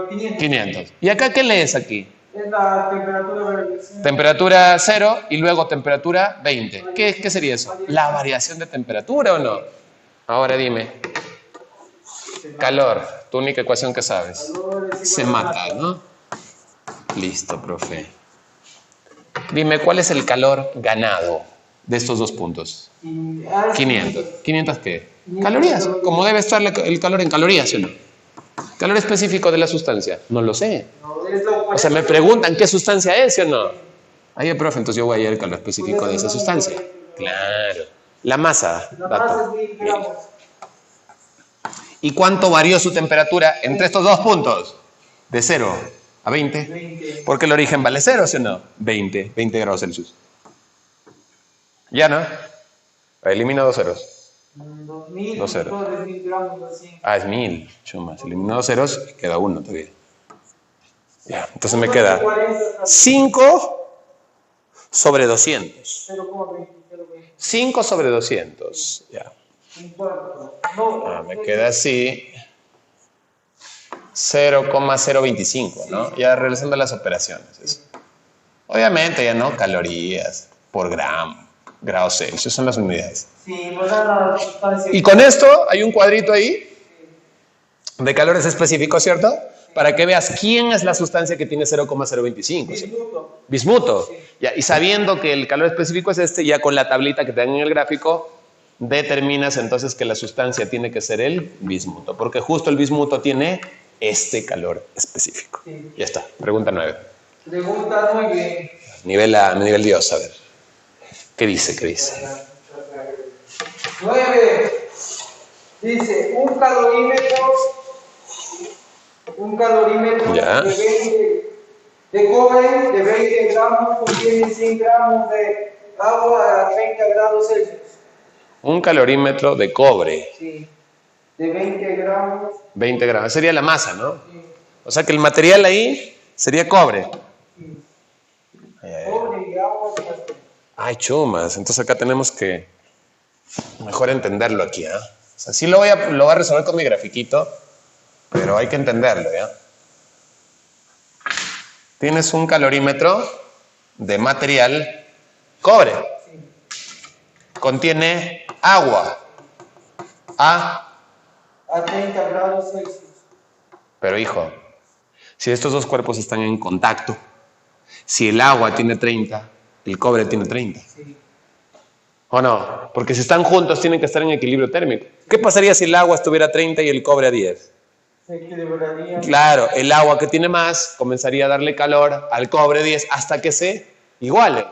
500. 500. ¿Y acá qué lees aquí? Es la temperatura de variación. Temperatura 0 y luego temperatura 20. ¿Qué sería eso? ¿La variación de temperatura o no? Ahora dime. Calor, tu única ecuación que sabes. Se mata, ¿no? Listo, profe. Dime, ¿cuál es el calor ganado de estos dos puntos? 500. ¿500 qué? Calorías. Como debe estar el calor en calorías, ¿o no? ¿Calor específico de la sustancia? No lo sé. O sea, me preguntan qué sustancia es, ¿sí o no? Ahí, profe, entonces yo voy a ir al calor específico de esa sustancia. Claro. La masa. La masa es 1000 gramos. ¿Y cuánto varió su temperatura entre estos dos puntos? De 0 a 20. 20. Porque el origen vale 0, ¿sí o no? 20 grados Celsius. ¿Ya no? Elimina 2 ceros. 2000. 2 ceros. 1000 gramos así. Ah, es 1000. Chumas. Elimina 2 ceros y queda 1 todavía. Ya, entonces me queda 5 sobre 200. 0,20. 5 sobre 200. Ya. Me queda así 0,025, ¿no? Ya realizando las operaciones. Eso. Obviamente ya no calorías por gramo, grados Celsius, son las unidades. Sí, nos dan la sustancia. Y con esto hay un cuadrito ahí de calores específicos, ¿cierto? Para que veas quién es la sustancia que tiene 0,025. Bismuto. Bismuto. Sí. Ya, y sabiendo que el calor específico es este, ya con la tablita que te dan en el gráfico, determinas entonces que la sustancia tiene que ser el bismuto, porque justo el bismuto tiene este calor específico. Sí. Ya está. Pregunta 9. Pregunta 9. Nivel Dios, a ver. ¿Qué dice? 9. Dice, un calorímetro Ya. de cobre de 20 gramos contiene 100 gramos de agua a 30 grados Celsius. Un calorímetro de cobre. Sí. De 20 gramos. 20 gramos. Sería la masa, ¿no? Sí. O sea que el material ahí sería cobre. Sí. Cobre y agua. Ay, chumas. Entonces acá tenemos que mejor entenderlo aquí, ¿ah? O sea, sí lo voy a resolver con mi grafiquito, pero hay que entenderlo, ¿ya? Tienes un calorímetro de material cobre. Contiene agua a 30 grados Celsius. Pero hijo, Si estos dos cuerpos están en contacto, si el agua tiene 30, el cobre tiene 30. Sí. ¿O no? Porque si están juntos tienen que estar en equilibrio térmico. ¿Qué pasaría si el agua estuviera a 30 y el cobre a 10? Se equilibraría. Claro, el agua que tiene más comenzaría a darle calor al cobre 10 hasta que se iguale.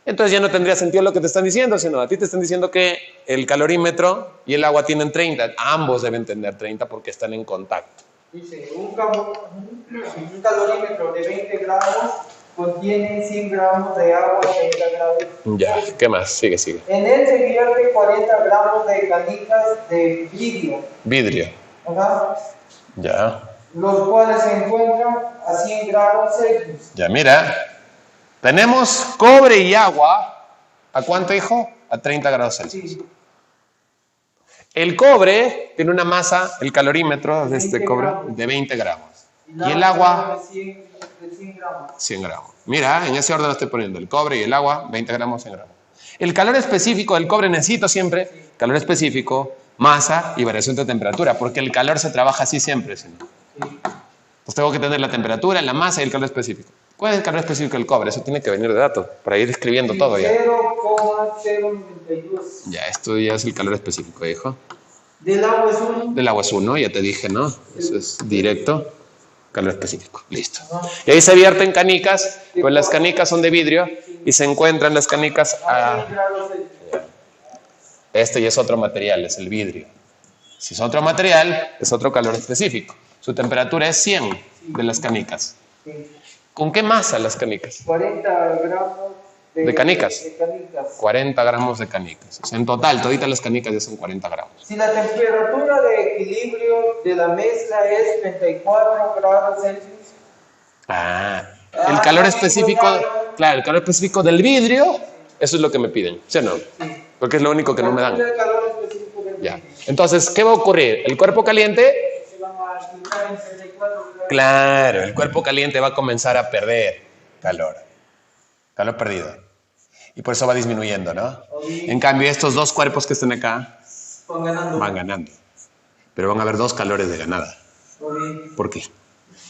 Entonces ya no tendría sentido lo que te están diciendo, sino a ti te están diciendo que el calorímetro y el agua tienen 30. Ambos deben tener 30 porque están en contacto. Dice, un calorímetro de 20 gramos contiene 100 gramos de agua a 30 grados. Ya, ¿qué más? Sigue. En él se vierte 40 gramos de canicas de vidrio. Vidrio. Ajá. Ya. Los cuales se encuentran a 100 grados Celsius. Ya, mira. Tenemos cobre y agua. ¿A cuánto, hijo? A 30 grados Celsius. Sí. El cobre tiene una masa, el calorímetro de este cobre, de 20 gramos. Y el agua, de 100 gramos. 100 gramos. Mira, en ese orden lo estoy poniendo. El cobre y el agua, 20 gramos, 100 gramos. El calor específico del cobre necesito siempre calor específico, masa y variación de temperatura, porque el calor se trabaja así siempre. ¿Sí? Entonces tengo que tener la temperatura, la masa y el calor específico. ¿Cuál es el calor específico del cobre? Eso tiene que venir de datos, para ir escribiendo todo ya. 0,092. Ya, esto ya es el calor específico, hijo. Del agua es 1. Del agua es 1, ya te dije, ¿no? Eso es directo. Calor específico, listo. Y ahí se vierten canicas, pues las canicas son de vidrio y se encuentran las canicas a... Este ya es otro material, es el vidrio. Si es otro material, es otro calor específico. Su temperatura es 100 de las canicas. ¿Con qué masa las canicas? 40 gramos de canicas. De canicas. 40 gramos de canicas. O sea, en total, toditas las canicas ya son 40 gramos. Si la temperatura de equilibrio de la mezcla es 34 grados Celsius. El calor específico, claro, el calor específico del vidrio, eso es lo que me piden, ¿sí o no? Sí. Porque es lo único que no me dan. El calor específico del Ya. vidrio. Entonces, ¿qué va a ocurrir? El cuerpo caliente, Se van a activar en 64 grados. claro, el cuerpo caliente va a comenzar a perder calor. Calor perdido. Y por eso va disminuyendo, ¿no? En cambio, estos dos cuerpos que están acá van ganando. Pero van a haber dos calores de ganada. ¿Por qué?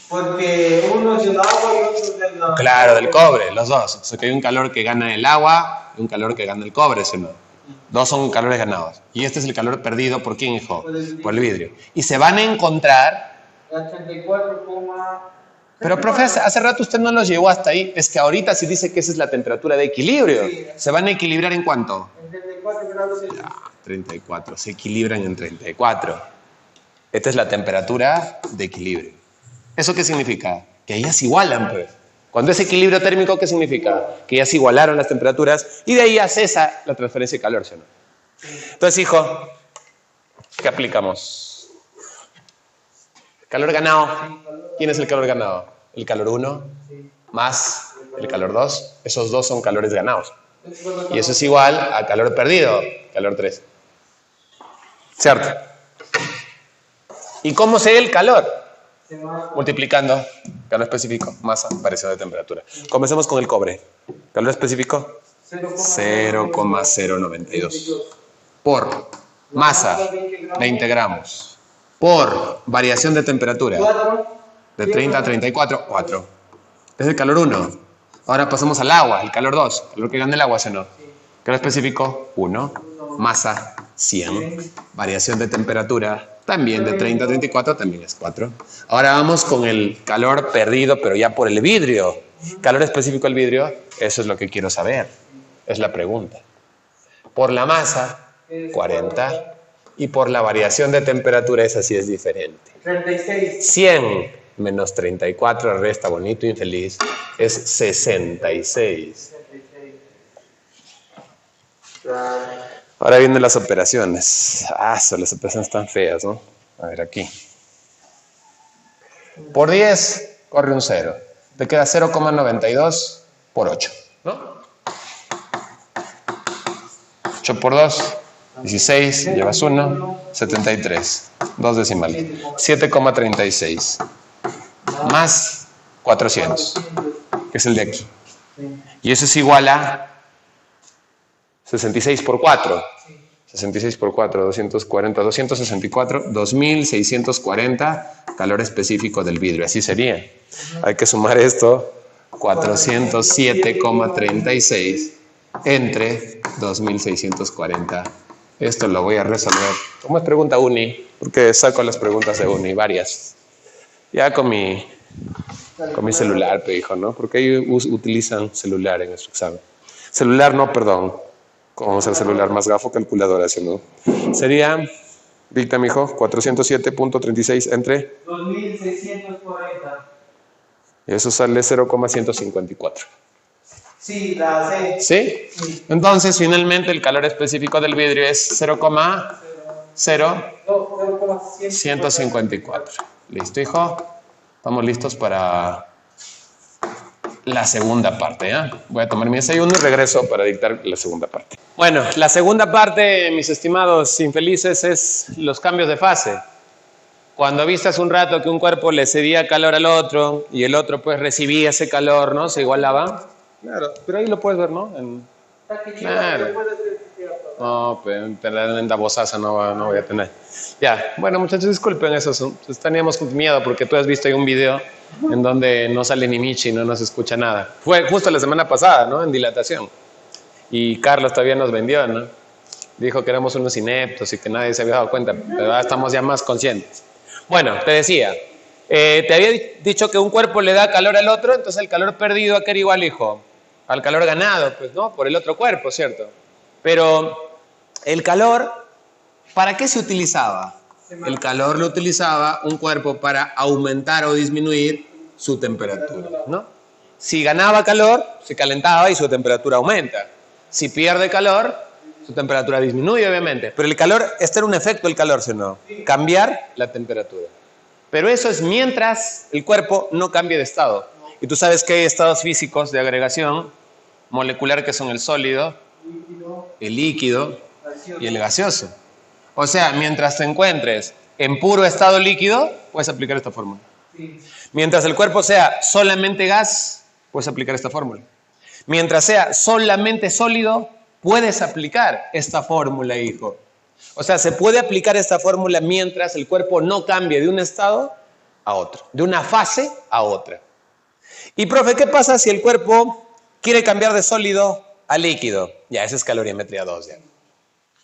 Porque uno es del agua y otro es del cobre. Claro, del cobre, los dos. O sea que hay un calor que gana el agua y un calor que gana el cobre, ¿sí o no? Dos son calores ganados. Y este es el calor perdido, ¿por quién, hijo? Por el vidrio. Y se van a encontrar... A 34, Pero, profe, hace rato usted no los llevó hasta ahí. Es que ahorita sí dice que esa es la temperatura de equilibrio. Sí. ¿Se van a equilibrar en cuánto? en 34 grados Celsius. 34. Se equilibran en 34. Esta es la temperatura de equilibrio. ¿Eso qué significa? Que ellas se igualan, pues. Cuando es equilibrio térmico, ¿qué significa? Que ya se igualaron las temperaturas y de ahí ya cesa la transferencia de calor, ¿sí o no? Entonces, hijo, ¿qué aplicamos? Calor ganado. ¿Quién es el calor ganado? El calor 1 más el calor 2. Esos dos son calores ganados. Y eso es igual a calor perdido, calor 3. ¿Cierto? ¿Y cómo se da el calor? Multiplicando calor específico, masa, variación de temperatura. Comencemos con el cobre. Calor específico, 0,092. Por masa, 20 gramos. Por variación de temperatura, de 30 a 34, 4. Es el calor 1. Ahora pasamos al agua, el calor 2. Calor que gana el agua, ¿sí o no? Calor específico, 1. Masa, 100. Variación de temperatura, también de 30 a 34, también es 4. Ahora vamos con el calor perdido, pero ya por el vidrio. Calor específico del vidrio, eso es lo que quiero saber. Es la pregunta. Por la masa, 40. Y por la variación de temperatura, esa sí es diferente. 36. 100 menos 34, resta bonito, infeliz, es 66. Ahora vienen las operaciones. Las operaciones están feas, ¿no? A ver, aquí. Por 10, corre un 0. Te queda 0,92 por 8, ¿no? 8 por 2, 16, llevas 1, 73. 2 decimales. 7,36. Más 400, que es el de aquí. Y eso es igual a 66 por 4. 66 por 4, 240, 264, 2640 calor específico del vidrio. Así sería. Hay que sumar esto, 407,36 entre 2640. Esto lo voy a resolver. ¿Cómo es pregunta uni? Porque saco las preguntas de uni, varias. Ya con mi celular, te dijo, ¿no? Porque ellos utilizan celular en su examen. Celular no, perdón. ¿Cómo es el celular más gafo? Calculadora, ¿sí, no? Sería, dicta, mijo, 407.36 entre 2640. y eso sale 0,154. Sí, la C. ¿Sí? Sí. Entonces, finalmente, el calor específico del vidrio es 0,154. ¿Listo, hijo? Estamos listos para la segunda parte, ¿ya? Voy a tomar mi desayuno y regreso para dictar la segunda parte. Bueno, la segunda parte, mis estimados infelices, es los cambios de fase. Cuando viste hace un rato que un cuerpo le cedía calor al otro y el otro pues recibía ese calor, ¿no? Se igualaba. Claro, pero ahí lo puedes ver, ¿no? Claro. No, pero en la vozaza no voy a tener. Ya, bueno, muchachos, disculpen eso. Teníamos miedo porque tú has visto ahí un video en donde no sale ni Michi, no nos escucha nada. Fue justo la semana pasada, ¿no? En dilatación. Y Carlos todavía nos vendió, ¿no? Dijo que éramos unos ineptos y que nadie se había dado cuenta, pero ahora estamos ya más conscientes. Bueno, te decía, te había dicho que un cuerpo le da calor al otro, entonces el calor perdido, ¿a qué era igual, hijo? Al calor ganado, pues, ¿no? Por el otro cuerpo, ¿cierto? Pero el calor, ¿para qué se utilizaba? El calor lo utilizaba un cuerpo para aumentar o disminuir su temperatura, ¿no? Si ganaba calor, se calentaba y su temperatura aumenta. Si pierde calor, su temperatura disminuye, obviamente. Pero el calor, este era un efecto del calor, ¿sí o no? Cambiar la temperatura. Pero eso es mientras el cuerpo no cambie de estado. Y tú sabes que hay estados físicos de agregación molecular que son el sólido, el líquido y el gaseoso. O sea, mientras te encuentres en puro estado líquido, puedes aplicar esta fórmula. Mientras el cuerpo sea solamente gas, puedes aplicar esta fórmula. Mientras sea solamente sólido, puedes aplicar esta fórmula, hijo. O sea, se puede aplicar esta fórmula mientras el cuerpo no cambie de un estado a otro, de una fase a otra. Y, profe, ¿qué pasa si el cuerpo quiere cambiar de sólido a líquido? Ya, esa es calorimetría 2, ya.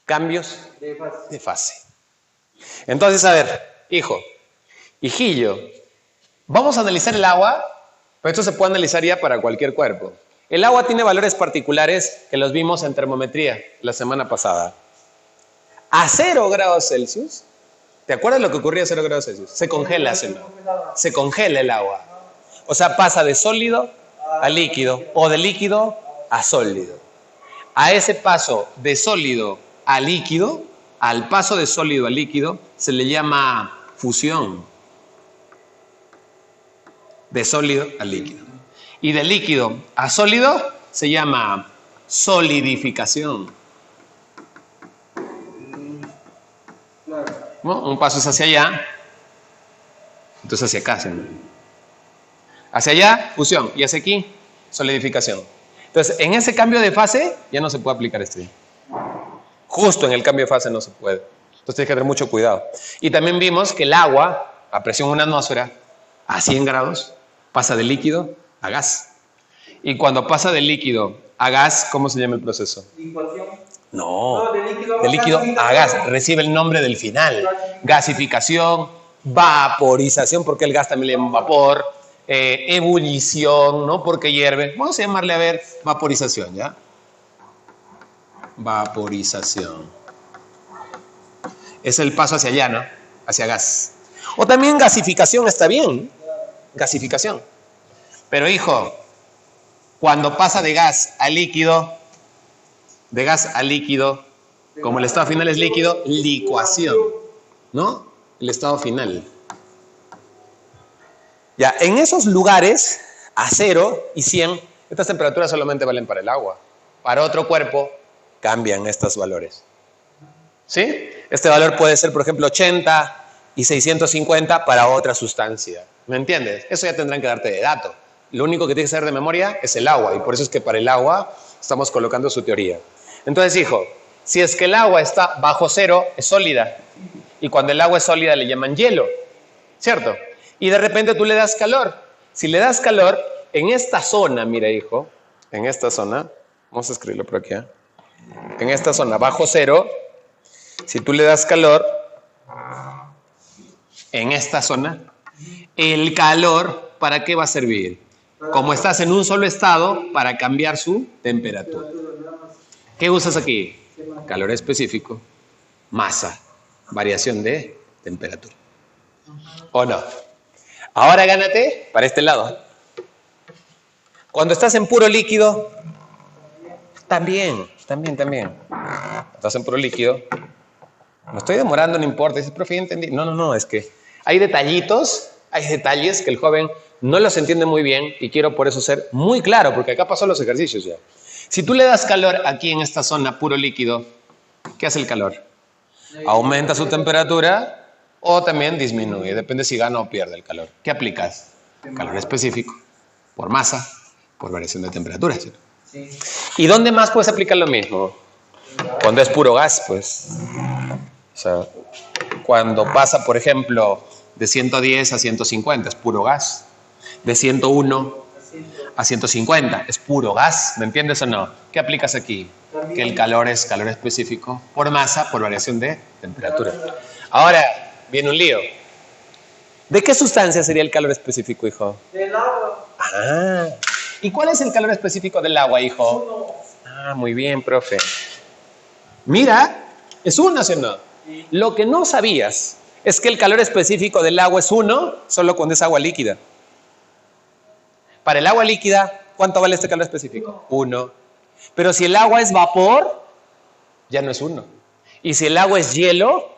Cambios de fase. Entonces, a ver, hijo, hijillo, vamos a analizar el agua, pero esto se puede analizar ya para cualquier cuerpo. El agua tiene valores particulares que los vimos en termometría la semana pasada. A 0 grados Celsius, ¿te acuerdas lo que ocurría a 0 grados Celsius? Se congela, se congela el agua. O sea, pasa de sólido a líquido o de líquido a sólido. A ese paso de sólido a líquido, al paso de sólido a líquido, se le llama fusión. De sólido a líquido. Y de líquido a sólido se llama solidificación. ¿No? Un paso es hacia allá, entonces hacia acá. ¿Sí? Hacia allá, fusión, y hacia aquí, solidificación. Entonces, en ese cambio de fase ya no se puede aplicar esto. Justo en el cambio de fase no se puede. Entonces tienes que tener mucho cuidado. Y también vimos que el agua, a presión en una atmósfera, a 100 grados, pasa de líquido a gas. Y cuando pasa de líquido a gas, ¿cómo se llama el proceso? No, de líquido a gas. Recibe el nombre del final. Gasificación, vaporización, porque el gas también le llaman vapor. Ebullición, ¿no? Porque hierve. Vamos a llamarle, a ver, vaporización, ¿ya? Vaporización. Es el paso hacia allá, ¿no? Hacia gas. O también gasificación está bien. Gasificación. Pero, hijo, cuando pasa de gas a líquido, como el estado final es líquido, licuación, ¿no? El estado final. Ya, en esos lugares, a 0 y 100, estas temperaturas solamente valen para el agua. Para otro cuerpo, cambian estos valores. ¿Sí? Este valor puede ser, por ejemplo, 80 y 650 para otra sustancia. ¿Me entiendes? Eso ya tendrán que darte de dato. Lo único que tienes que saber de memoria es el agua, y por eso es que para el agua estamos colocando su teoría. Entonces, hijo, Si es que el agua está bajo cero, es sólida. Y cuando el agua es sólida le llaman hielo, ¿cierto? Y de repente tú le das calor. Si le das calor, en esta zona, mira hijo, en esta zona, vamos a escribirlo por aquí, en esta zona bajo cero, si tú le das calor, en esta zona, el calor, ¿para qué va a servir? Como estás en un solo estado, para cambiar su temperatura. ¿Qué usas aquí? Calor específico, masa, variación de temperatura. ¿O no? Ahora gánate para este lado. Cuando estás en puro líquido, también. Estás en puro líquido. Me estoy demorando, no importa. Dice, profe, ya entendí. No, es que hay detallitos, hay detalles que el joven no los entiende muy bien y quiero por eso ser muy claro, porque acá pasó los ejercicios ya. Si tú le das calor aquí en esta zona, puro líquido, ¿qué hace el calor? Aumenta su temperatura o también disminuye, depende si gana o pierde el calor. ¿Qué aplicas? Calor específico, por masa, por variación de temperatura. ¿Sí? ¿Y dónde más puedes aplicar lo mismo? Cuando es puro gas, pues. O sea, cuando pasa, por ejemplo, de 110 a 150, es puro gas. De 101 a 150, es puro gas. ¿Me entiendes o no? ¿Qué aplicas aquí? Que el calor es calor específico por masa, por variación de temperatura. Ahora, viene un lío. ¿De qué sustancia sería el calor específico, hijo? Del agua. Ah. ¿Y cuál es el calor específico del agua, hijo? Ah, muy bien, profe. Mira, es 1, ¿sí o no? Lo que no sabías es que el calor específico del agua es 1 solo cuando es agua líquida. Para el agua líquida, ¿cuánto vale este calor específico? 1. Pero si el agua es vapor, ya no es 1. Y si el agua es hielo,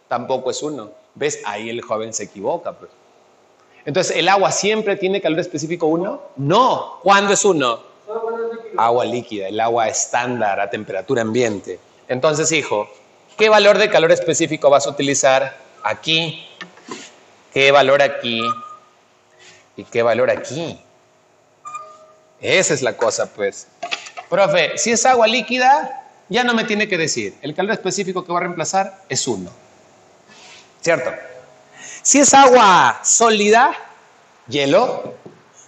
tampoco es 1. ¿Ves? Ahí el joven se equivoca, pues. Entonces, ¿el agua siempre tiene calor específico 1? No. ¿Cuándo es 1? Agua líquida, el agua estándar a temperatura ambiente. Entonces, hijo, ¿qué valor de calor específico vas a utilizar aquí? ¿Qué valor aquí? ¿Y qué valor aquí? Esa es la cosa, pues. Profe, si es agua líquida, ya no me tiene que decir. El calor específico que va a reemplazar es 1. ¿Cierto? Si es agua sólida, hielo,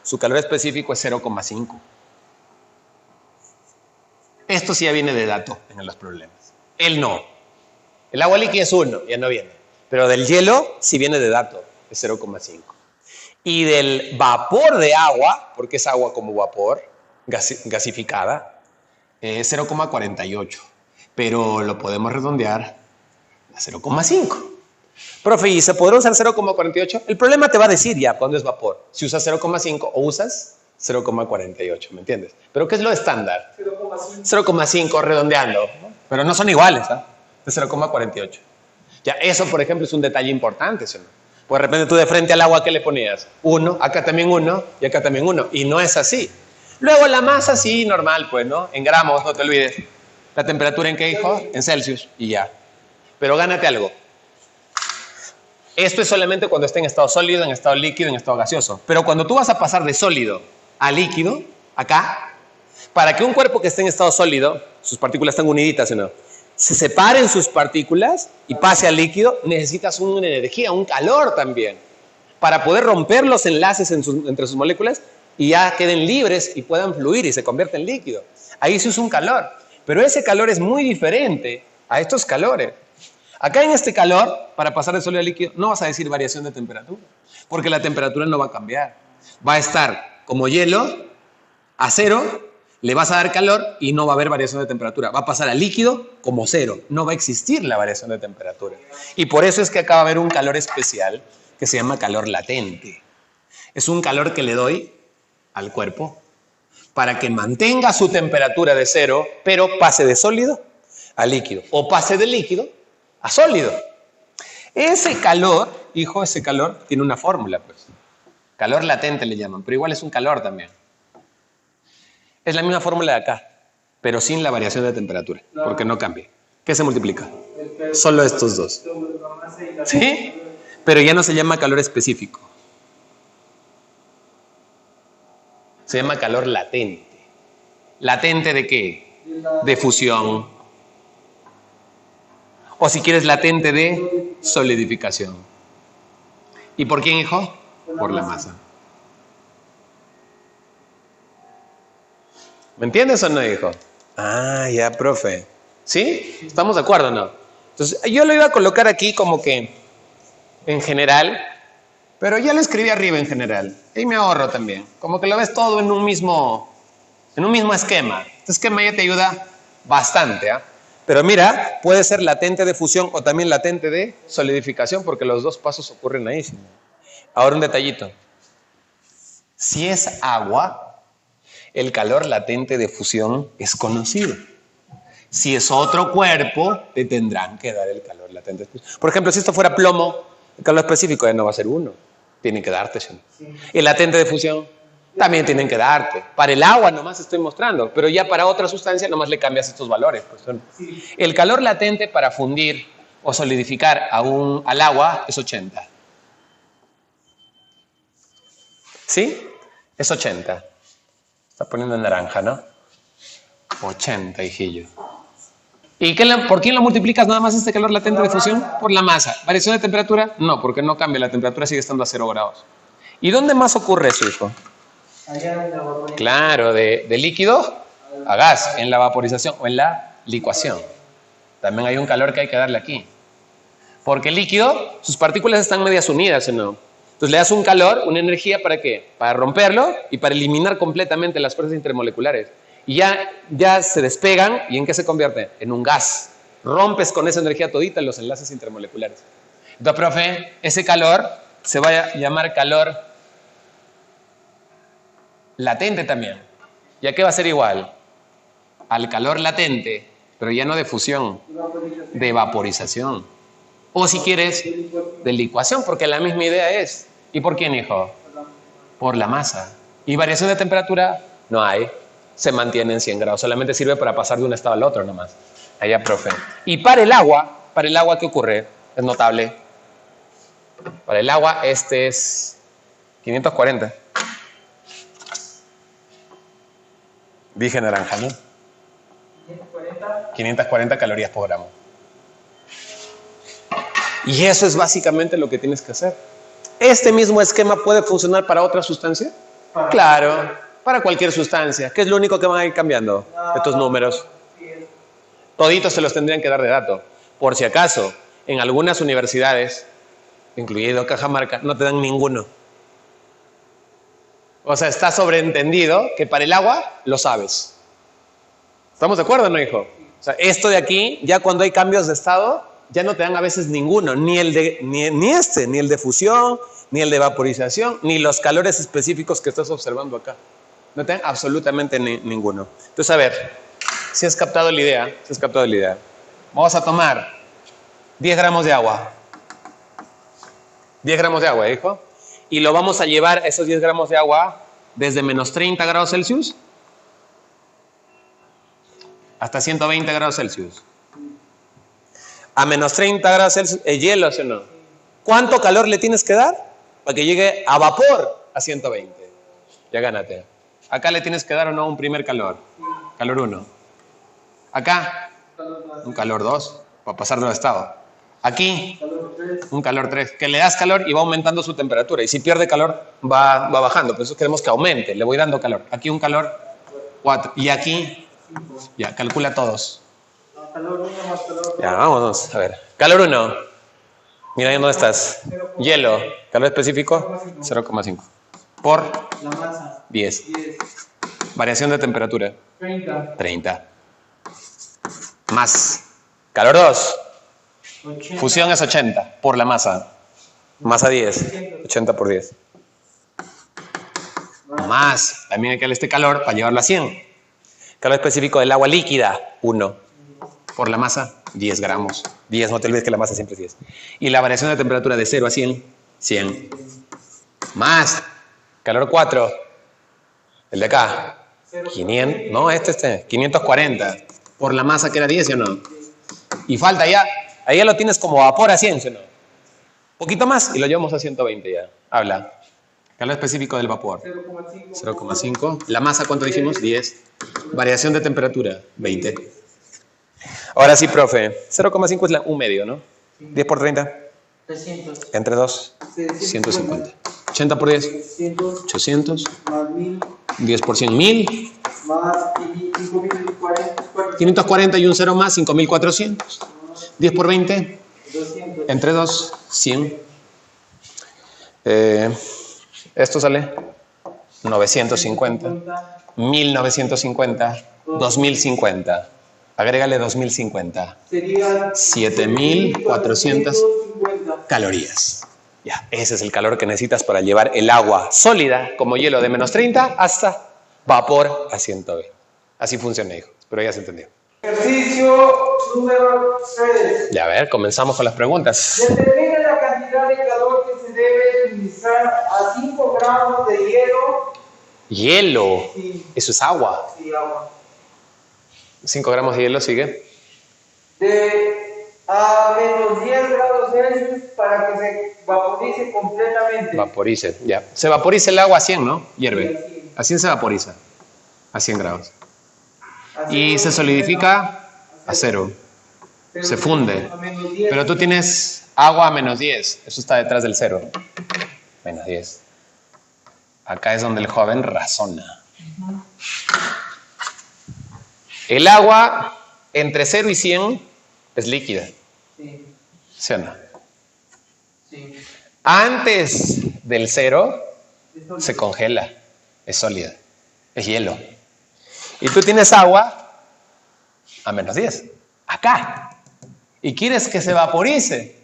su calor específico es 0,5. Esto sí ya viene de dato en los problemas. El no. El agua líquida es 1, ya no viene. Pero del hielo sí viene de dato, es 0,5. Y del vapor de agua, porque es agua como vapor, gasificada, es 0,48. Pero lo podemos redondear a 0,5. Profe, ¿y se podrá usar 0,48? El problema te va a decir ya cuando es vapor. Si usas 0,5 o usas 0,48, ¿me entiendes? Pero ¿qué es lo estándar? 0,5 redondeando. Pero no son iguales, ¿ah? De 0,48. Ya, eso, por ejemplo, es un detalle importante, ¿sí? Pues de repente tú de frente al agua, ¿qué le ponías? 1, acá también 1 y acá también 1. Y no es así. Luego la masa sí, normal, pues, ¿no? En gramos, no te olvides. ¿La temperatura en qué, hijo? En Celsius y ya. Pero gánate algo. Esto es solamente cuando esté en estado sólido, en estado líquido, en estado gaseoso. Pero cuando tú vas a pasar de sólido a líquido, acá, para que un cuerpo que esté en estado sólido, sus partículas están uniditas, ¿no? Se separen sus partículas y pase al líquido, necesitas una energía, un calor también, para poder romper los enlaces entre sus moléculas y ya queden libres y puedan fluir y se convierten en líquido. Ahí se usa un calor, pero ese calor es muy diferente a estos calores. Acá en este calor, para pasar de sólido a líquido, no vas a decir variación de temperatura, porque la temperatura no va a cambiar. Va a estar como hielo a 0, le vas a dar calor y no va a haber variación de temperatura. Va a pasar a líquido como 0. No va a existir la variación de temperatura. Y por eso es que acá va a haber un calor especial que se llama calor latente. Es un calor que le doy al cuerpo para que mantenga su temperatura de 0, pero pase de sólido a líquido o pase de líquido a sólido. Ese calor, hijo, ese calor tiene una fórmula, pues. Calor latente le llaman, pero igual es un calor también. Es la misma fórmula de acá, pero sin la variación de temperatura, porque no cambia. ¿Qué se multiplica? Solo estos dos. ¿Sí? Pero ya no se llama calor específico. Se llama calor latente. ¿Latente de qué? De fusión. O si quieres, latente de solidificación. ¿Y por quién, hijo? Por la masa. ¿Me entiendes o no, hijo? Ah, ya, profe. ¿Sí? ¿Estamos de acuerdo o no? Entonces, yo lo iba a colocar aquí como que en general, pero ya lo escribí arriba en general. Y me ahorro también. Como que lo ves todo en un mismo esquema. Este esquema ya te ayuda bastante, ¿ah? Pero mira, puede ser latente de fusión o también latente de solidificación, porque los dos pasos ocurren ahí. ¿Sí? Ahora un detallito. Si es agua, el calor latente de fusión es conocido. Si es otro cuerpo, te tendrán que dar el calor latente de fusión. Por ejemplo, si esto fuera plomo, el calor específico ya no va a ser 1. Tienen que darte. ¿Sí? El latente de fusión también tienen que darte. Para el agua nomás estoy mostrando, pero ya para otra sustancia nomás le cambias estos valores. Pues el calor latente para fundir o solidificar al agua es 80. ¿Sí? Es 80. Está poniendo en naranja, ¿no? 80, hijillo. ¿Y por quién lo multiplicas nada más este calor latente de fusión? Por la masa. ¿Variación de temperatura? No, porque no cambia. La temperatura sigue estando a 0 grados. ¿Y dónde más ocurre eso, hijo? Allá en la vaporización. Claro, de líquido a gas, en la vaporización o en la licuación. También hay un calor que hay que darle aquí. Porque el líquido, sus partículas están medias unidas, ¿o no? Entonces le das un calor, una energía, ¿para qué? Para romperlo y para eliminar completamente las fuerzas intermoleculares. Y ya se despegan, ¿y en qué se convierte? En un gas. Rompes con esa energía todita los enlaces intermoleculares. Entonces, profe, ese calor se va a llamar calor latente también. ¿Y a qué va a ser igual? Al calor latente, pero ya no de fusión, de vaporización. O si quieres, de licuación, porque la misma idea es. ¿Y por quién, hijo? Por la masa. ¿Y variación de temperatura? No hay. Se mantiene en 100 grados. Solamente sirve para pasar de un estado al otro nomás. Allá, profe. Y para el agua, ¿qué ocurre? Es notable. Para el agua, este es 540. Dije naranja, ¿no? 540 calorías por gramo. Y eso es básicamente lo que tienes que hacer. ¿Este mismo esquema puede funcionar para otra sustancia? Claro, para cualquier sustancia. ¿Qué es lo único que van a ir cambiando? Estos números. Toditos se los tendrían que dar de dato. Por si acaso, en algunas universidades, incluido Cajamarca, no te dan ninguno. O sea, está sobreentendido que para el agua lo sabes. ¿Estamos de acuerdo, no, hijo? O sea, esto de aquí, ya cuando hay cambios de estado, ya no te dan a veces ninguno, ni el de fusión, ni el de vaporización, ni los calores específicos que estás observando acá. No te dan absolutamente ninguno. Entonces, a ver, si has captado la idea, Vamos a tomar 10 gramos de agua. 10 gramos de agua, hijo. Y lo vamos a llevar esos 10 gramos de agua desde menos 30 grados Celsius hasta 120 grados Celsius. A menos 30 grados Celsius, ¿es hielo, sí o no? ¿Cuánto calor le tienes que dar para que llegue a vapor a 120? Ya gánate. Acá le tienes que dar o no un primer calor. Calor 1. Acá, un calor 2, para pasar de estado. Aquí, un calor 3, que le das calor y va aumentando su temperatura. Y si pierde calor, va bajando. Por eso queremos que aumente. Le voy dando calor. Aquí un calor 4. Y aquí, ya, calcula todos. Ya, vámonos. A ver. Calor 1. Mira ahí dónde estás. Hielo. Calor específico, 0,5. Por 10. Variación de temperatura, 30. Más. Calor 2. Fusión es 80 por la masa. Masa 10. 80 por 10. Más. También hay que darle este calor para llevarlo a 100. Calor específico del agua líquida, 1. Por la masa, 10 gramos. 10, no te olvides que la masa siempre es 10. Y la variación de temperatura de 0 a 100, 100. Más. Calor 4. El de acá. 500. No, 540. Por la masa que era 10, ¿sí o no? Y falta ya. Ahí ya lo tienes como vapor a 100, ¿sí o no? Poquito más y lo llevamos a 120 ya. Habla. Calor específico del vapor. 0,5. La masa, ¿cuánto dijimos? 10. Variación de temperatura, 20. Ahora sí, profe. 0,5 es un medio, ¿no? 10 por 30. 300. Entre 2. 150. 80 por 10. 800. Más 1000. 10 por 100. 1000. Más 5040. 540 y un 0 más. 5400. 10 por 20. 200. Entre 2. 100. Esto sale 950. 1950. 2050. Agrégale 2050. Sería 7400 calorías. Ya, ese es el calor que necesitas para llevar el agua sólida como hielo de menos 30 hasta vapor a 120. Así funciona, hijo. Pero ya se entendió. Ejercicio número 3. Ya, a ver, comenzamos con las preguntas. Determina la cantidad de calor que se debe utilizar a 5 gramos de hielo. Hielo. Sí. Eso es agua. Sí, agua. 5 gramos de hielo, sigue. A menos 10 grados Celsius para que se vaporice completamente. Vaporice, ya. Se vaporiza el agua a 100, ¿no? Hierve. A 100 se vaporiza. A 100 grados. Y se solidifica a 0. Se funde. Pero tú tienes agua a menos 10. Eso está detrás del 0. Menos 10. Acá es donde el joven razona. El agua entre 0 y 100 es líquida. Sí. ¿Sí o no? Sí. Antes del 0 se congela. Es sólida. Es hielo. Y tú tienes agua a menos 10. Acá. Y quieres que se vaporice.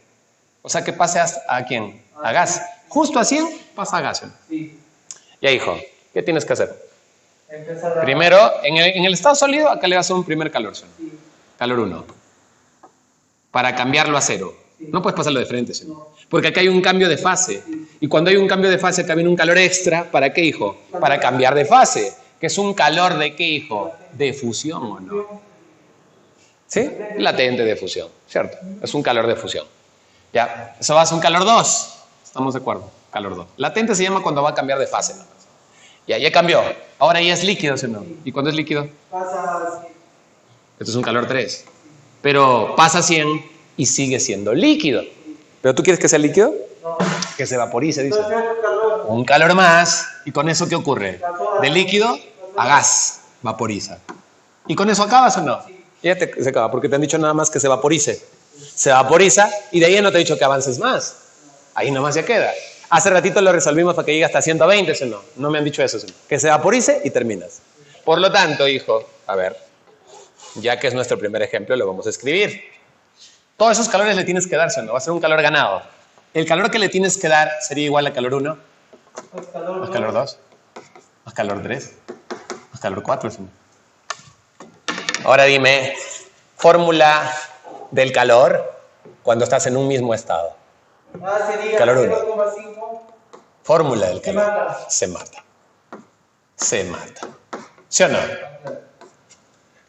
O sea, que pase a ¿quién? A gas. Justo a 100 pasa a gas. Sí. Ya, hijo. ¿Qué tienes que hacer? Empezar a... Primero, en el estado sólido, acá le vas a hacer un primer calor. ¿Sí? Sí. Calor 1. Para cambiarlo a 0. Sí. No puedes pasarlo de frente, ¿sí? No. Porque acá hay un cambio de fase. Sí. Y cuando hay un cambio de fase, acá viene un calor extra. ¿Para qué, hijo? Para cambiar de fase. Que es un calor de qué, hijo? De fusión, ¿o no? ¿Sí? Latente de fusión, ¿cierto? Es un calor de fusión. Ya, eso va a ser un calor 2. ¿Estamos de acuerdo? Calor 2. Latente se llama cuando va a cambiar de fase. Ya cambió. Ahora ya es líquido, ¿sí o no? ¿Y cuándo es líquido? Pasa así. Esto es un calor 3. Pero pasa a 100 y sigue siendo líquido. ¿Pero tú quieres que sea líquido? No. Que se vaporice, dice. Entonces, calor. Un calor más. ¿Y con eso qué ocurre? De líquido a gas. Vaporiza. ¿Y con eso acabas o no? Ya se acaba, porque te han dicho nada más que se vaporice. Se vaporiza y de ahí no te he dicho que avances más. Ahí nomás ya queda. Hace ratito lo resolvimos para que llegue hasta 120, ¿sí o no? No me han dicho eso, ¿sí? Que se vaporice y terminas. Por lo tanto, hijo, a ver, ya que es nuestro primer ejemplo, lo vamos a escribir. Todos esos calores le tienes que dar, ¿sí o no? Va a ser un calor ganado. El calor que le tienes que dar sería igual a calor 1, Más calor. más calor 2, más calor 3, más calor 4, ¿sí? Ahora dime, fórmula del calor cuando estás en un mismo estado. Sería Calor 1. 0,5. Fórmula del calor. mata. Se mata. Se mata. ¿Sí o no?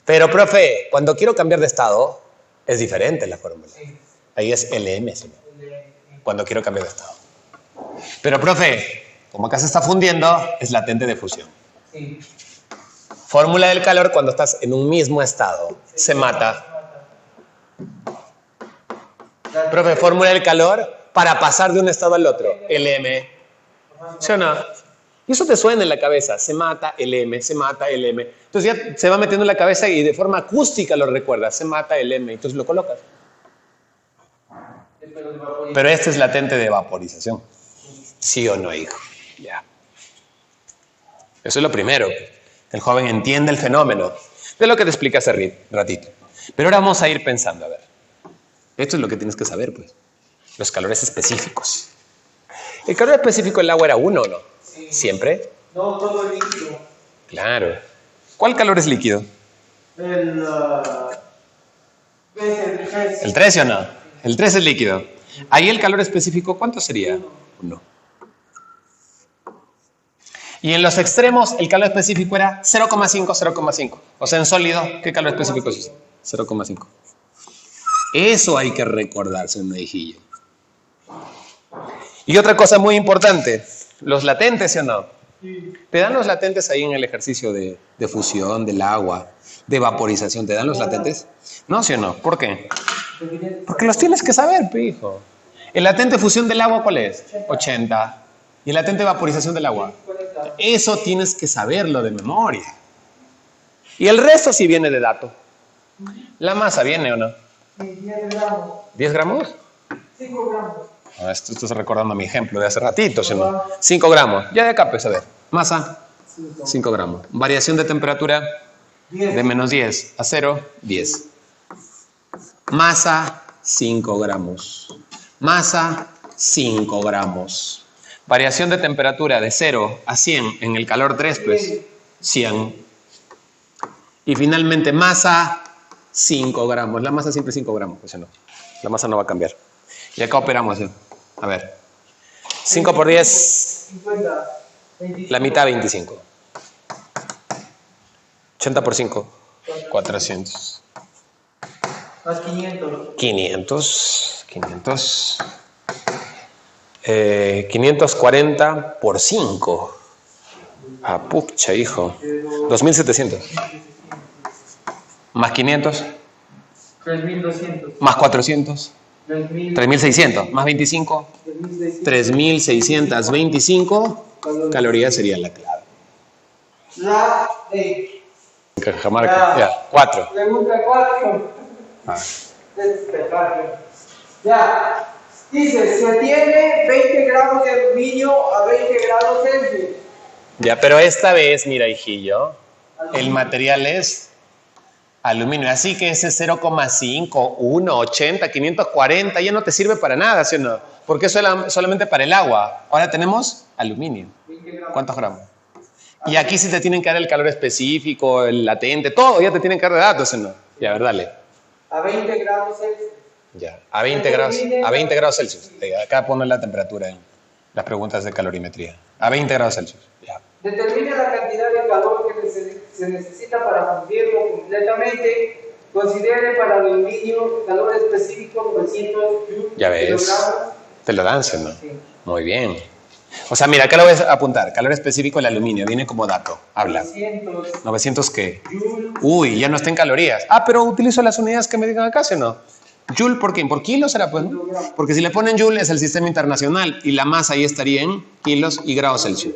Pero, profe, cuando quiero cambiar de estado, es diferente la fórmula. Sí. Ahí es LM, ¿sí? Cuando quiero cambiar de estado. Pero, profe, como acá se está fundiendo, es latente de fusión. Sí. Fórmula del calor cuando estás en un mismo estado. Se mata. Profe, fórmula del calor para pasar de un estado al otro. LM. ¿Sí o no? Y eso te suena en la cabeza. Se mata, LM, se mata, LM. Entonces ya se va metiendo en la cabeza y de forma acústica lo recuerdas. Se mata, LM. Entonces lo colocas. Pero este es latente de vaporización. ¿Sí o no, hijo? Ya. Eso es lo primero. El joven entiende el fenómeno de lo que te expliqué hace ratito. Pero ahora vamos a ir pensando, a ver. Esto es lo que tienes que saber, pues. Los calores específicos. ¿El calor específico del agua era 1 o no? Sí. ¿Siempre? No, todo líquido. Claro. ¿Cuál calor es líquido? El 3. ¿El 13 o no? El 3 es líquido. Ahí el calor específico, ¿cuánto sería? 1. Y en los extremos, el calor específico era 0,5, 0,5. O sea, en sólido, ¿qué calor específico es? 0,5. Eso hay que recordarse en medijillo. Y otra cosa muy importante, los latentes, ¿sí o no? ¿Te dan los latentes ahí en el ejercicio de fusión del agua, de vaporización? ¿Te dan los latentes? No, ¿sí o no? ¿Por qué? Porque los tienes que saber, hijo. ¿El latente de fusión del agua cuál es? 80. ¿Y el latente de vaporización del agua? Eso tienes que saberlo de memoria. Y el resto sí viene de dato. ¿La masa viene o no? 10 gramos. ¿10 gramos? 5 gramos. Esto estás recordando mi ejemplo de hace ratito, ¿sí o no? 5 gramos. Ya de acá, pues, a ver. Masa, 5 gramos. Variación de temperatura de menos 10 a 0, 10. Masa, 5 gramos. Masa, 5 gramos. Variación de temperatura de 0 a 100 en el calor 3, pues 100. Y finalmente masa, 5 gramos. La masa siempre es 5 gramos, pues no. La masa no va a cambiar. Y acá operamos. A ver. 5 por 10. 50. 25. La mitad, 25. 80 por 5. 400. Más 500. 500. 540 por 5. Ah, pucha, hijo. 2700. Más 500. 3200. Más 400. 3000. 3600. Más 25. 3625 calorías sería la clave. La de. Cajamarca. Ya, 4. Pregunta 4. Ah. Ya. Dice, se tiene 20 gramos de aluminio a 20 grados Celsius. Ya, pero esta vez, mira, hijillo, el material es aluminio. Así que ese 0,5, 1, 80, 540 ya no te sirve para nada, ¿sí o no? Porque es solamente para el agua. Ahora tenemos aluminio. ¿Cuántos gramos? Y aquí sí te tienen que dar el calor específico, el latente, todo, ya te tienen que dar de datos, ¿sí o no? Ya, a ver, dale. A 20 grados Celsius. Ya, a 20 grados Celsius. Acá ponen la temperatura en las preguntas de calorimetría. A 20 grados Celsius. Ya. Determina la cantidad de calor que se necesita para fundirlo completamente. Considere para el aluminio calor específico 900 joules. Ya ves. kilogramos. Te lo dan, ¿sí o no? Sí. Muy bien. O sea, mira, acá lo voy a apuntar. Calor específico del aluminio. Viene como dato. Habla. 900 ¿900 qué? joules. Uy, ya no está en calorías. Ah, pero utilizo las unidades que me digan acá, ¿sí o no? Joule, ¿por qué? ¿Por kilos será, pues? ¿No? Porque si le ponen Joule es el sistema internacional y la masa ahí estaría en kilos y grados Celsius.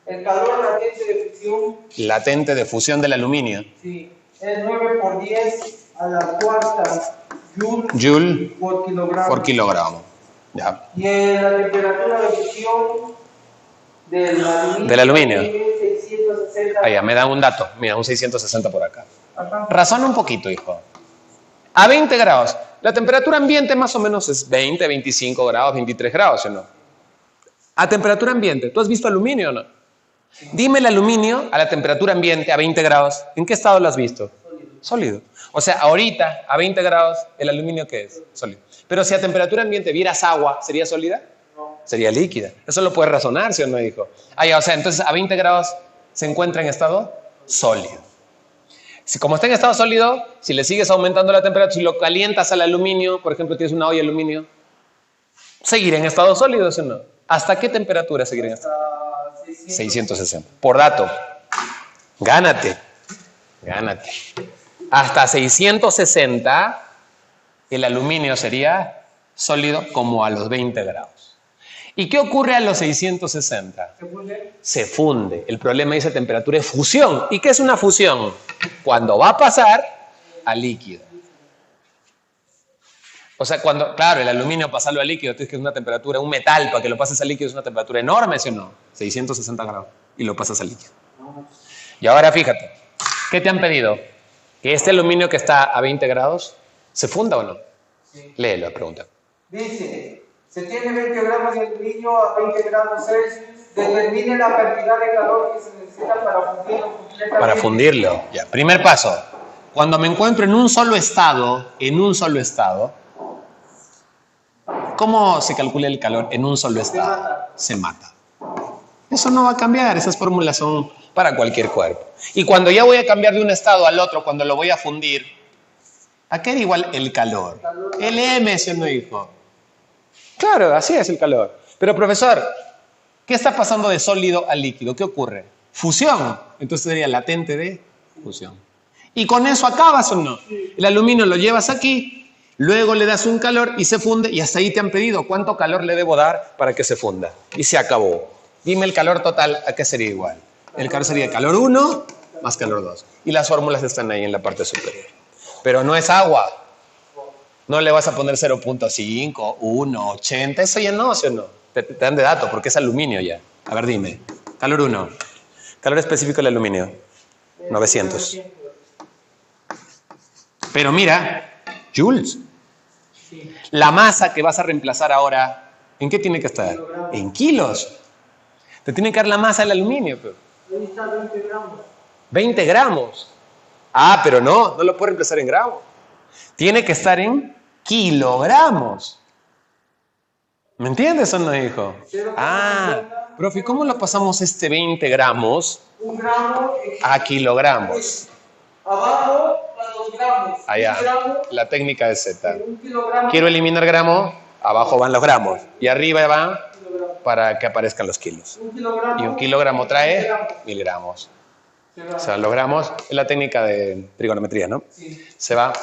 El calor latente de fusión, Latente de fusión del aluminio. sí, es 9 por 10 a la cuarta joules Joule por kilogramo. por kilogramo. Ya. Y la temperatura de fusión del Del aluminio. 660. Ah, ya, me dan un dato. Mira, un 660 por acá. Acá. Razona un poquito, hijo. A 20 grados. La temperatura ambiente más o menos es 20, 25 grados, 23 grados, ¿o no? A temperatura ambiente. ¿Tú has visto aluminio o no? Dime el aluminio a la temperatura ambiente a 20 grados. ¿En qué estado lo has visto? Sólido. O sea, ahorita a 20 grados, ¿el aluminio qué es? Sólido. Pero si a temperatura ambiente vieras agua, ¿sería sólida? No. Sería líquida. Eso lo puedes razonar, ¿sí o no, hijo? Ah, ya, o sea, entonces a 20 grados se encuentra en estado sólido. Si como está en estado sólido, si le sigues aumentando la temperatura, si lo calientas al aluminio, por ejemplo, tienes una olla de aluminio, seguirá en estado sólido, ¿sí o no? ¿Hasta qué temperatura seguirá en estado? 660. Por dato. Gánate. Hasta 660 el aluminio sería sólido como a los 20 grados. ¿Y qué ocurre a los 660? Se funde. El problema dice temperatura de fusión. ¿Y qué es una fusión? Cuando va a pasar a líquido. O sea, cuando, claro, el aluminio pasarlo a líquido, tienes que es una temperatura, un metal, para que lo pases a líquido es una temperatura enorme, ¿sí o no? 660 grados. Y lo pasas a líquido. Y ahora fíjate, ¿qué te han pedido? Que este aluminio que está a 20 grados, ¿se funda o no? Sí. Léelo, la pregunta. Dice, se tiene 20 gramos de aluminio a 20 grados Celsius. Determine la cantidad de calor que se necesita para fundirlo completamente. Para fundirlo. Ya. Primer paso. Cuando me encuentro en un solo estado, ¿cómo se calcula el calor en un solo estado? Se mata. Eso no va a cambiar. Esas fórmulas son para cualquier cuerpo. Y cuando ya voy a cambiar de un estado al otro, cuando lo voy a fundir, ¿a qué era igual el calor? El M, ¿sí o no, hijo? Claro, así es el calor. Pero profesor, ¿Qué está pasando de sólido a líquido? ¿Qué ocurre? Fusión. Entonces sería latente de fusión. ¿Y con eso acabas o no? El aluminio lo llevas aquí, luego le das un calor y se funde, y hasta ahí te han pedido cuánto calor le debo dar para que se funda. Y se acabó. Dime el calor total, ¿a qué sería igual? El calor sería calor 1 más calor 2. Y las fórmulas están ahí en la parte superior. Pero no es agua. No le vas a poner 0.5, 1, 80. Eso ya no, ¿sí o no? Te dan de dato porque es aluminio ya. A ver, dime. Calor 1. Calor específico del aluminio. 900. Pero mira, joules. La masa que vas a reemplazar ahora, ¿en qué tiene que estar? En kilos. Te tiene que dar la masa del aluminio. Pero. Ahí está 20 gramos. 20 gramos. Ah, pero no lo puedo reemplazar en gramos. Tiene que estar en kilogramos. ¿Me entiendes o no, hijo? Ah, profe, ¿cómo lo pasamos este 20 gramos 1 gramo a kilogramos? abajo a 2 gramos. Allá, 1 gramo, la técnica de Z. 1 kilogramo. Quiero eliminar gramo, abajo van los gramos y arriba va para que aparezcan los kilos. 1 kilogramo. Y 1 kilogramo trae 1000 gramos. O sea, los gramos es la técnica de trigonometría, ¿no? Sí. Se va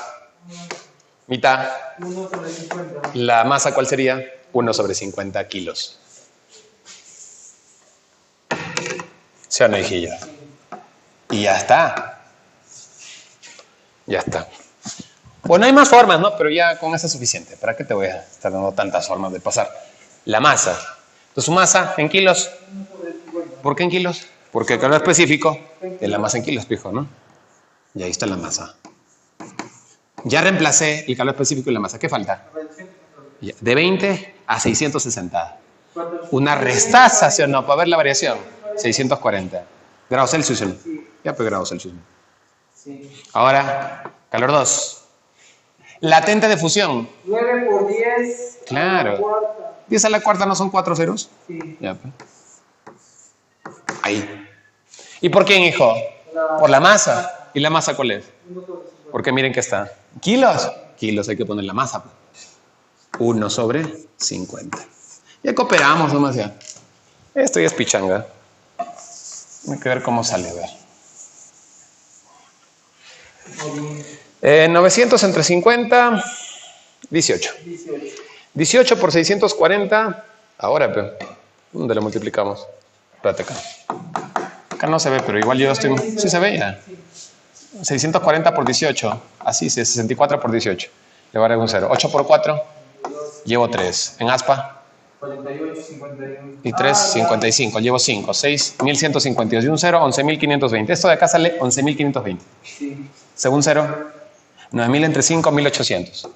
mitad. 1 sobre 50. La masa, ¿cuál sería? 1 sobre 50 kilos. ¿Sí o no, hijillo? Y ya está. Ya está. Bueno, hay más formas, ¿no? Pero ya con esa es suficiente. ¿Para qué te voy a estar dando tantas formas de pasar? La masa. Entonces, su masa en kilos. ¿Por qué en kilos? Porque el calor específico es la masa en kilos, pijo, ¿no? Y ahí está la masa. Ya reemplacé el calor específico y la masa. ¿Qué falta? De 20 a 660. Una restaza, ¿sí o no? Para ver la variación. 640. Grados Celsius, ¿no? Ya, pues grados Celsius. Ahora, calor 2. Latente de fusión. 9 por 10. Claro. 10 a la cuarta no son 4 ceros. Sí. Ya, pues. Ahí. ¿Y por quién, hijo? Por la masa. ¿Y la masa cuál es? Porque miren que está. ¿Kilos? Kilos, hay que poner la masa. 1 sobre 50. Ya cooperamos nomás ya. Esto ya es pichanga. Hay que ver cómo sale, a ver. 900 entre 50, 18. 18 por 640. Ahora, pero, ¿dónde lo multiplicamos? Espérate acá. Acá no se ve, pero igual yo estoy... Sí se ve ya. 640 por 18. Así, 64 por 18. Le voy a dar un 0. 8 por 4. Llevo 3. En aspa. 48, 51. Y 3, 55. Llevo 5. 6, 1152. Y un 0, 11.520. Esto de acá sale 11.520. Sí. Según 0, 9.000 entre 5, 1.800. Sí.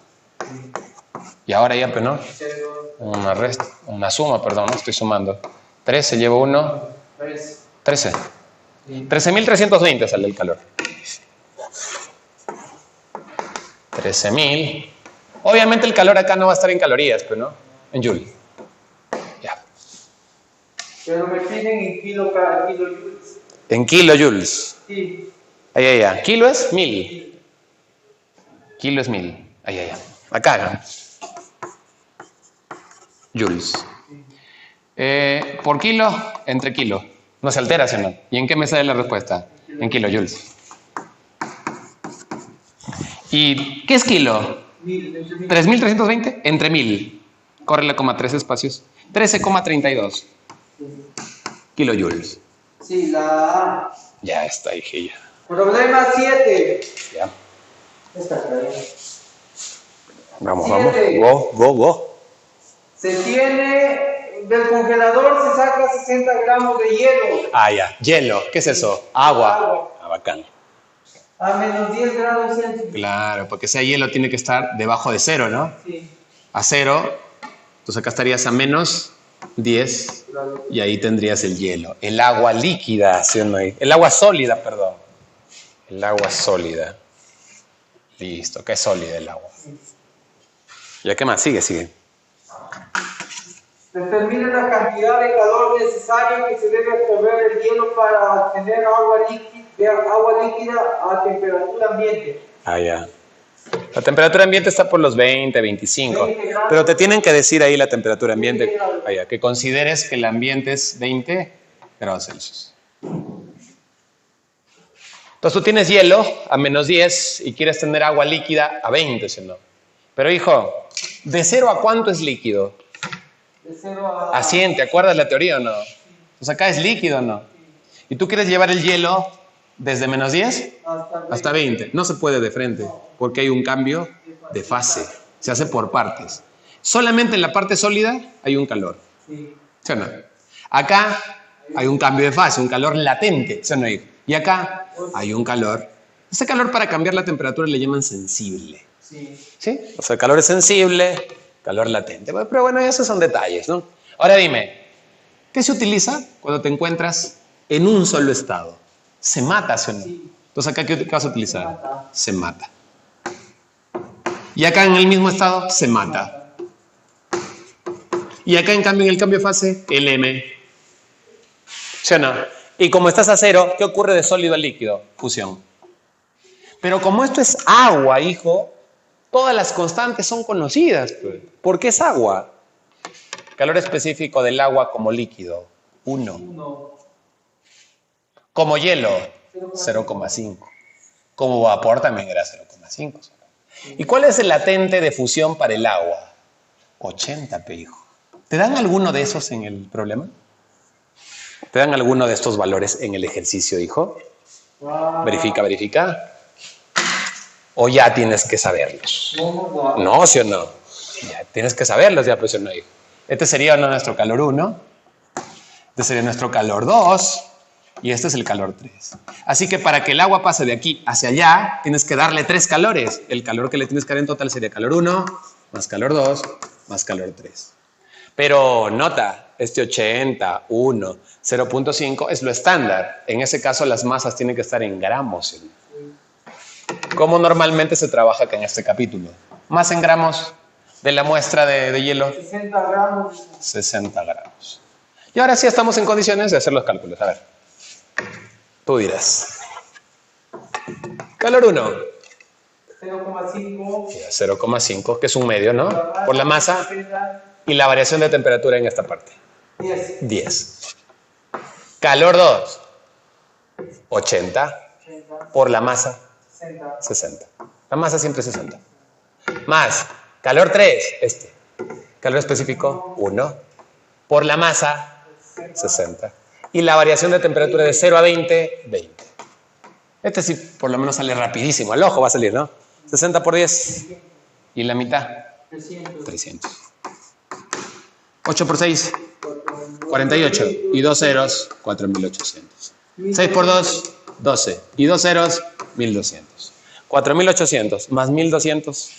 Y ahora ya, pues, ¿no? Una suma, perdón, no estoy sumando. 13, llevo 1. 13. 13.320 sale el calor. 13.000. Obviamente el calor acá no va a estar en calorías, pero no, en joule. Ya. Pero me piden en kilo cada kilojoules. En kilojoules. Sí. Ahí. Kilo es 1000. Kilo es 1000. Ahí. Acá. Joules. Por kilo, entre kilo. No se altera, ¿sí o no? ¿Y en qué me sale la respuesta? En kilojoules. ¿Y qué es kilo? 3.320 entre 1000. Córrele coma 3 espacios. 13,32 kilojoules. Sí, la A. Ya está, hijilla. Problema 7. Ya. Esta está bien. Vamos. 7. Go. Se tiene... Del congelador se saca 60 gramos de hielo. Ah, ya. Hielo. ¿Qué es eso? Agua. Ah, bacán. A menos 10 grados Celsius. Claro, porque sea hielo tiene que estar debajo de 0, ¿no? Sí. A 0, entonces acá estarías a menos 10 Claro. y ahí tendrías el hielo. El agua líquida, ¿sí o no? El agua sólida, perdón. El agua sólida. Listo, acá es sólida el agua. ¿Ya qué más? Sigue. Determina la cantidad de calor necesaria que se debe absorber el hielo para obtener agua líquida a temperatura ambiente. Ah, ya. La temperatura ambiente está por los 20, 25. Pero te tienen que decir ahí la temperatura ambiente. Vaya, que consideres que el ambiente es 20 grados Celsius. Entonces tú tienes hielo a menos 10 y quieres tener agua líquida a 20, ¿sí o no? Pero hijo, ¿de 0 a cuánto es líquido? De 0 A 100, ¿te acuerdas la teoría o no? Pues acá es líquido o no. Y tú quieres llevar el hielo desde menos 10 hasta 20. No se puede de frente porque hay un cambio de fase. Se hace por partes. Solamente en la parte sólida hay un calor. ¿Sí o no? Acá hay un cambio de fase, un calor latente. ¿Sí o no? Y acá hay un calor. Este calor para cambiar la temperatura le llaman sensible. ¿Sí? O sea, el calor es sensible, calor latente. Pero bueno, esos son detalles, ¿no? Ahora dime, ¿qué se utiliza cuando te encuentras en un solo estado? Se mata, ¿sí o no? Entonces acá, ¿qué vas a utilizar? Se mata. Y acá en el mismo estado, se mata. Y acá en cambio, en el cambio de fase, el M. ¿Sí o no? Y como estás a 0, ¿qué ocurre de sólido a líquido? Fusión. Pero como esto es agua, hijo, todas las constantes son conocidas. ¿Por qué es agua? Calor específico del agua como líquido, 1. Como hielo, 0,5. Como vapor también era 0,5. ¿Y cuál es el latente de fusión para el agua? 80, hijo. ¿Te dan alguno de esos en el problema? ¿Te dan alguno de estos valores en el ejercicio, hijo? Verifica, verifica. ¿O ya tienes que saberlos? No, ¿sí o no? Ya tienes que saberlos, ya, pues, ¿sí o no, hijo? Este sería nuestro calor 1. Este sería nuestro calor 2. Y este es el calor 3. Así que para que el agua pase de aquí hacia allá, tienes que darle 3 calores. El calor que le tienes que dar en total sería calor 1, más calor 2, más calor 3. Pero nota, este 80, 1, 0.5 es lo estándar. En ese caso las masas tienen que estar en gramos. ¿Cómo normalmente se trabaja acá en este capítulo? Más en gramos de la muestra de hielo. 60 gramos. 60 gramos. Y ahora sí estamos en condiciones de hacer los cálculos. A ver, tú dirás. Calor 1. 0,5. 0,5, que es un medio, ¿no? Por la masa. Y la variación de temperatura en esta parte. 10. Calor 2. 80. Por la masa. 60. La masa siempre es 60. Más calor 3, este. Calor específico 1. Por la masa 60. Y la variación de temperatura de 0 a 20, 20. Este sí por lo menos sale rapidísimo. Al ojo va a salir, ¿no? 60 por 10. ¿Y la mitad? 300. 8 por 6, 48. Y 2 ceros, 4800. 6 por 2, 12. Y 2 ceros, 1200. 4800 más 1200.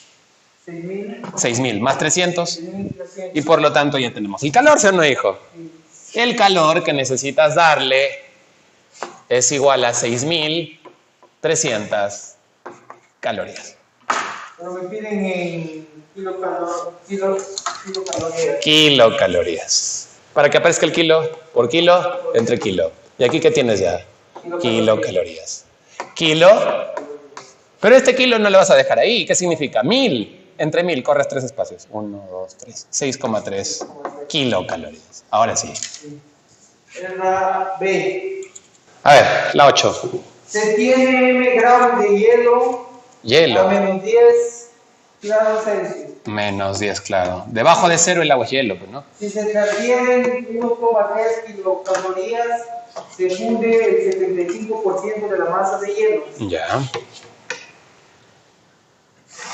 6000 más 300. Y por lo tanto ya tenemos el calor, ¿sí o no, hijo? El calor que necesitas darle es igual a 6300 calorías. Pero me piden en kilocalorías. Kilocalorías. Para que aparezca el kilo por kilo entre kilo. ¿Y aquí qué tienes ya? Kilocalorías. Kilo. Pero este kilo no lo vas a dejar ahí. ¿Qué significa? 1000. Entre 1000 corres 3 espacios. 1, 2, 3. 6,3 kilocalorías. Ahora sí. La B. A ver, la 8. Se tiene M gramos de hielo. A menos 10 grados Celsius. Menos 10, claro. Debajo de 0 el agua es hielo, pues, ¿no? Si se transfieren 1,3 kilocalorías, se funde el 75% de la masa de hielo. Ya.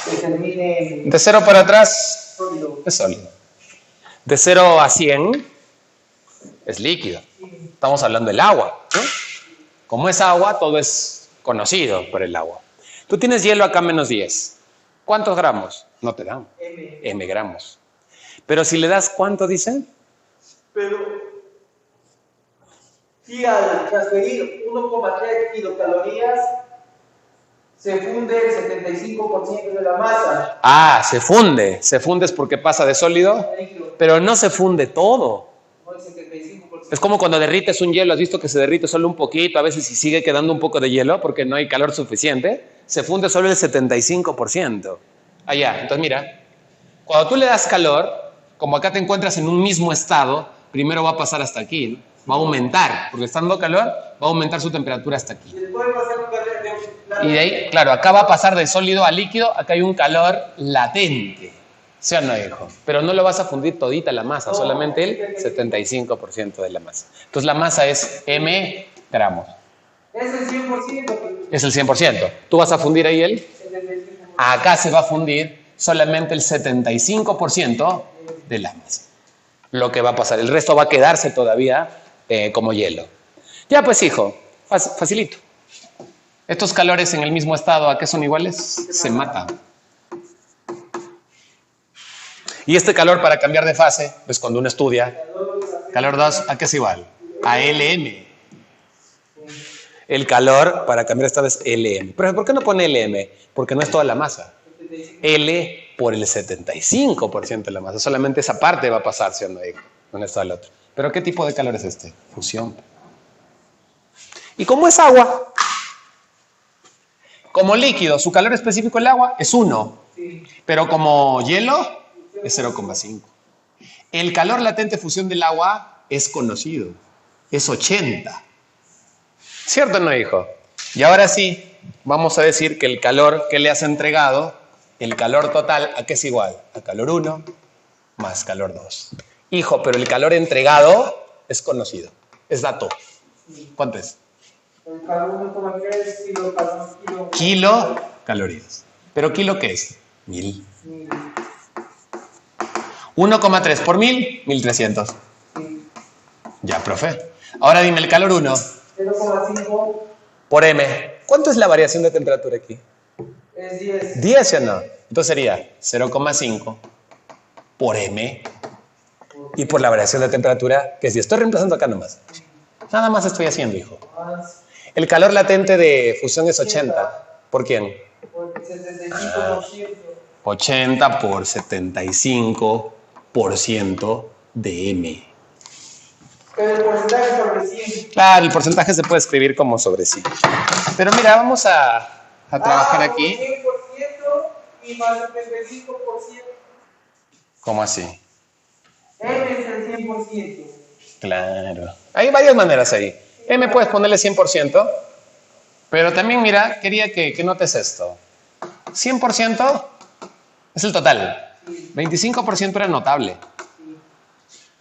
Se termine De 0 para atrás sólido. es sólido. De 0 a 100 es líquido. Estamos hablando del agua, ¿no? Como es agua, todo es conocido por el agua. Tú tienes hielo acá menos 10. ¿Cuántos gramos? No te dan. M gramos. Pero si le das, ¿cuánto dice? Pero si al transferir 1,3 kilocalorías, se funde el 75% de la masa. Ah, se funde. Se funde es porque pasa de sólido, pero no se funde todo. No el 75%. Es como cuando derrites un hielo, has visto que se derrite solo un poquito, a veces si sigue quedando un poco de hielo porque no hay calor suficiente, se funde solo el 75%. Allá, entonces mira, cuando tú le das calor, como acá te encuentras en un mismo estado, primero va a pasar hasta aquí, ¿no? Va a aumentar, porque está dando calor, va a aumentar su temperatura hasta aquí. Y de ahí, claro, acá va a pasar de sólido a líquido, acá hay un calor latente. ¿Sí o no, hijo? Pero no lo vas a fundir todita la masa, solamente el 75% de la masa. Entonces la masa es m gramos. Es el 100%. Es el 100%. ¿Tú vas a fundir ahí el? Acá se va a fundir solamente el 75% de la masa. Lo que va a pasar. El resto va a quedarse todavía como hielo. Ya pues, hijo, facilito. Estos calores en el mismo estado, ¿a qué son iguales? Se matan. Y este calor para cambiar de fase, pues cuando uno estudia, calor 2, ¿a qué es igual? A LM. El calor para cambiar esta vez LM. Pero ¿por qué no pone LM? Porque no es toda la masa. L por el 75% de la masa. Solamente esa parte va a pasar, ¿sí o no? No está el otro. ¿Pero qué tipo de calor es este? Fusión. ¿Y cómo es agua? Como líquido, su calor específico el agua es 1. Pero como hielo es 0,5. El calor latente de fusión del agua es conocido. Es 80. ¿Cierto o no, hijo? Y ahora sí, vamos a decir que el calor que le has entregado, el calor total, ¿a qué es igual? A calor 1 más calor 2. Hijo, pero el calor entregado es conocido. Es dato. ¿Cuánto es? El calor 1,3 kilocalorías. ¿Pero kilo qué es? 1000. 1,3 por 1000, 1300. Ya, profe. Ahora dime el calor 1. 0,5 por M. ¿Cuánto es la variación de temperatura aquí? es 10. 10, ¿sí o no? Entonces sería 0,5 por M. Y por la variación de temperatura, que si estoy reemplazando acá nomás. Nada más estoy haciendo, hijo. El calor latente de fusión es 80. ¿Por quién? Por 75%. 80 por 75% de M. Pero el porcentaje sobre 100. Claro, el porcentaje se puede escribir como sobre sí. Pero mira, vamos a trabajar aquí. 100% y más 75%. ¿Cómo así? M es el 100%. Claro. Hay varias maneras ahí. M puedes ponerle 100%, pero también, mira, quería que notes esto. 100% es el total. 25% era notable.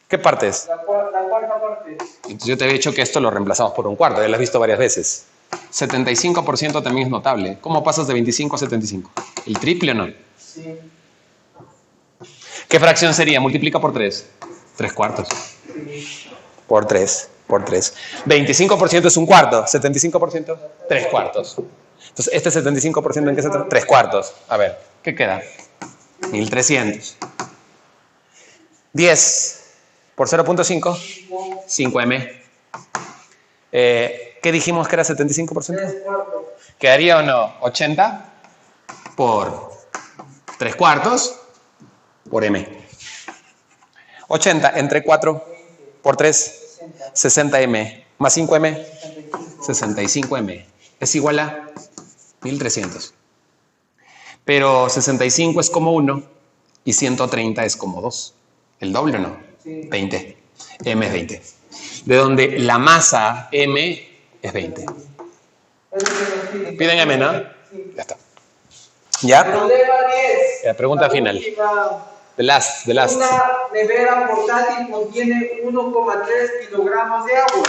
¿Qué parte es? La cuarta parte. Entonces yo te había dicho que esto lo reemplazamos por un cuarto, ya lo has visto varias veces. 75% también es notable. ¿Cómo pasas de 25 a 75? ¿El triple o no? Sí. ¿Qué fracción sería? Multiplica por 3. 3 cuartos. Sí. Por 3. 25% es un cuarto. 75%, 3 cuartos. Entonces, este 75% ¿en qué se trata? 3 cuartos. A ver, ¿qué queda? 1300. 10 por 0.5, 5M. ¿Qué dijimos que era 75%? 3 cuartos. ¿Quedaría o no? 80 por 3 cuartos por M. 80 entre 4 por 3, 60M. Más 5M, 65M. Es igual a 1300. Pero 65 es como 1 y 130 es como 2. ¿El doble o no? Sí. 20. M es 20. De donde la masa M es 20. Piden M, ¿no? Sí. Ya está. ¿Ya? Problema 10. La pregunta final. Última. The last. Una nevera portátil contiene 1,3 kilogramos de agua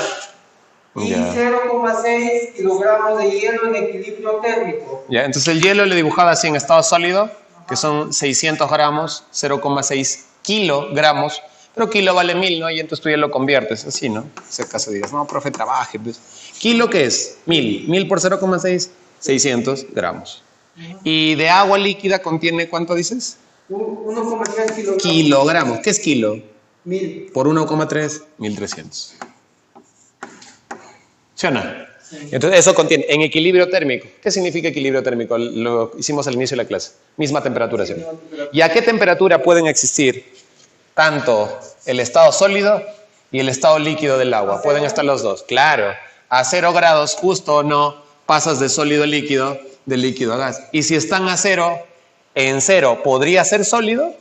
y Ya. 0,6 kilogramos de hielo en equilibrio térmico. Ya, entonces el hielo le dibujaba así en estado sólido, que son 600 gramos, 0,6 kilogramos, pero kilo vale 1000, ¿no? Y entonces tú ya lo conviertes, así, ¿no? Si acaso digas, no, profe, trabaje. Pues. ¿Kilo qué es? 1000. 1000 por 0,6, 600 gramos. Y de agua líquida contiene, ¿cuánto dices? 1,3 kilogramos. Kilogramos. ¿Qué es kilo? 1000. Por 1,3, 1300. ¿Sí o no? Sí. Entonces eso contiene en equilibrio térmico. ¿Qué significa equilibrio térmico? Lo hicimos al inicio de la clase. Misma temperatura. ¿Sí? ¿Y a qué temperatura pueden existir tanto el estado sólido y el estado líquido del agua. Pueden estar los dos. Claro, a 0 grados, justo o no, pasas de sólido a líquido, de líquido a gas. Y si están a 0, en 0 podría ser sólido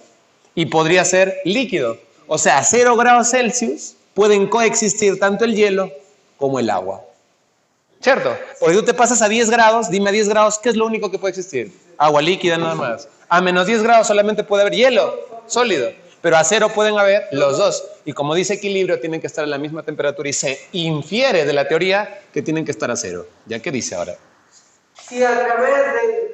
y podría ser líquido. O sea, a 0 grados Celsius pueden coexistir tanto el hielo como el agua. ¿Cierto? Porque tú te pasas a 10 grados, dime a 10 grados, ¿qué es lo único que puede existir? Agua líquida nada más. A menos 10 grados solamente puede haber hielo sólido, pero a 0 pueden haber los dos. Y como dice equilibrio, tienen que estar a la misma temperatura y se infiere de la teoría que tienen que estar a 0. ¿Ya qué dice ahora? Si a través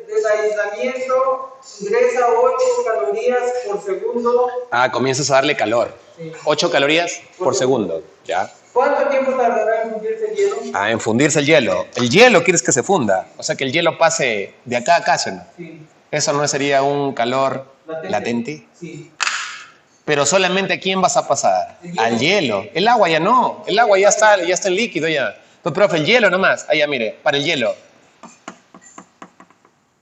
del aislamiento ingresa 8 calorías por segundo. Comienzas a darle calor. Sí. 8 calorías por segundo. ¿Ya? ¿Cuánto tiempo tardará en fundirse el hielo? En fundirse el hielo. El hielo quieres que se funda. O sea, que el hielo pase de acá a acá, ¿no? Sí. ¿Eso no sería un calor latente? Sí. Pero solamente ¿a quién vas a pasar? Al hielo. El agua ya no. El agua ya está en líquido ya. Pues, profe, el hielo nomás. Allá, mire, para el hielo.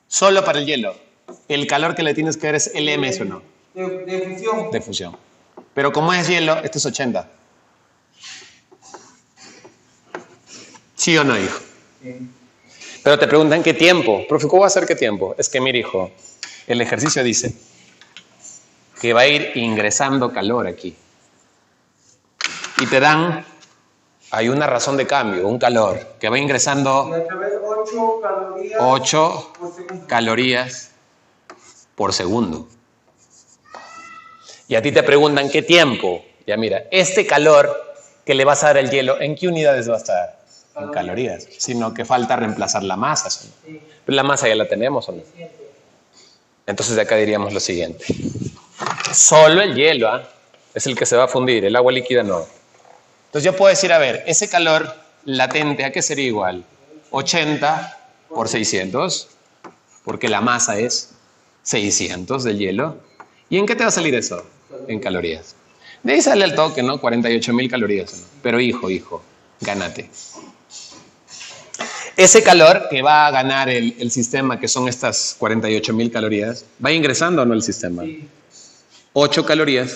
Solo para el hielo. El calor que le tienes que dar es LM, ¿o no? De fusión. De fusión. Pero como es hielo, esto es 80. ¿Sí o no, hijo? Sí. Pero te preguntan qué tiempo. Profe, ¿cómo va a ser qué tiempo? Es que, mire, hijo, el ejercicio dice que va a ir ingresando calor aquí. Y te dan, hay una razón de cambio, un calor, que va ingresando 8 calorías por segundo. Y a ti te preguntan qué tiempo. Ya mira, este calor que le vas a dar al hielo, ¿en qué unidades va a estar? En calorías, sino que falta reemplazar la masa. ¿No? Pero la masa ya la tenemos, ¿o no? Entonces de acá diríamos lo siguiente. Solo el hielo es el que se va a fundir, el agua líquida no. Entonces yo puedo decir, a ver, ese calor latente, ¿a qué sería igual? 80 por 600, porque la masa es 600 del hielo. ¿Y en qué te va a salir eso? En calorías. De ahí sale el toque, ¿no? 48.000 calorías. ¿No? Pero hijo, gánate. Ese calor que va a ganar el sistema, que son estas 48.000 calorías, ¿va ingresando o no el sistema? 8 calorías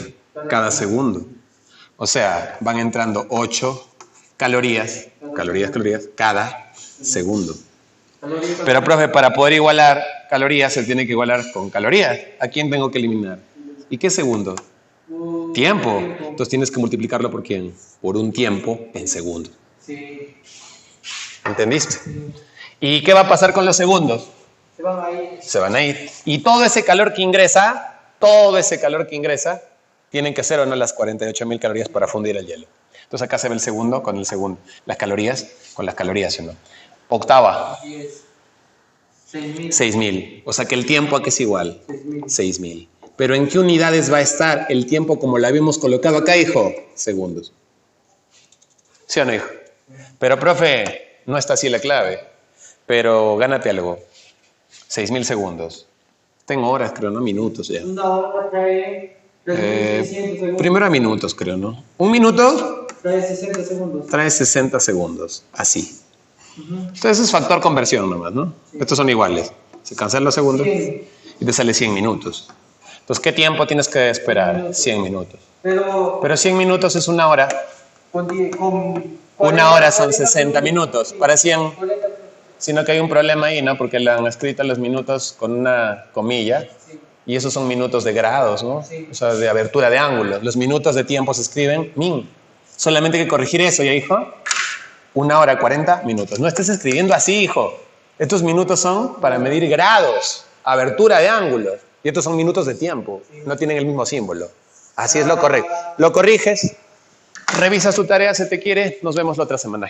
cada segundo. O sea, van entrando 8 calorías cada segundo. Pero, profe, para poder igualar calorías, se tiene que igualar con calorías. ¿A quién tengo que eliminar? ¿Y qué segundo? Tiempo. Entonces tienes que multiplicarlo por ¿quién? Por un tiempo en segundo. Sí. ¿Entendiste? ¿Y qué va a pasar con los segundos? Se van a ir. Y todo ese calor que ingresa, tienen que ser o no las 48.000 calorías para fundir el hielo. Entonces acá se ve el segundo con el segundo. Las calorías con las calorías, ¿o no? Octava. 6.000. O sea que el tiempo aquí es igual. 6.000. Pero ¿en qué unidades va a estar el tiempo como lo habíamos colocado acá, hijo? Segundos. ¿Sí o no, hijo? Pero, profe, no está así la clave. Pero gánate algo. 6.000 segundos. Tengo horas, creo, ¿no? Minutos ya. Primero a minutos, creo, ¿no? ¿Un minuto? Trae 60 segundos. Trae 60 segundos. Así. Entonces es factor conversión nomás, ¿no? Sí. Estos son iguales. Se cancelan los segundos y te sale 100 minutos. Entonces, ¿qué tiempo tienes que esperar? 100 minutos. Pero 100 minutos es una hora. Una hora son 60 minutos. Para 100, sino que hay un problema ahí, ¿no? Porque le han escrito los minutos con una comilla. Y esos son minutos de grados, ¿no? O sea, de abertura de ángulos. Los minutos de tiempo se escriben min. Solamente hay que corregir eso, ¿ya, hijo? 1 hora 40 minutos. No estés escribiendo así, hijo. Estos minutos son para medir grados, abertura de ángulos. Y estos son minutos de tiempo. No tienen el mismo símbolo. Así es lo correcto. Lo corriges, revisas tu tarea, si te quiere. Nos vemos la otra semana.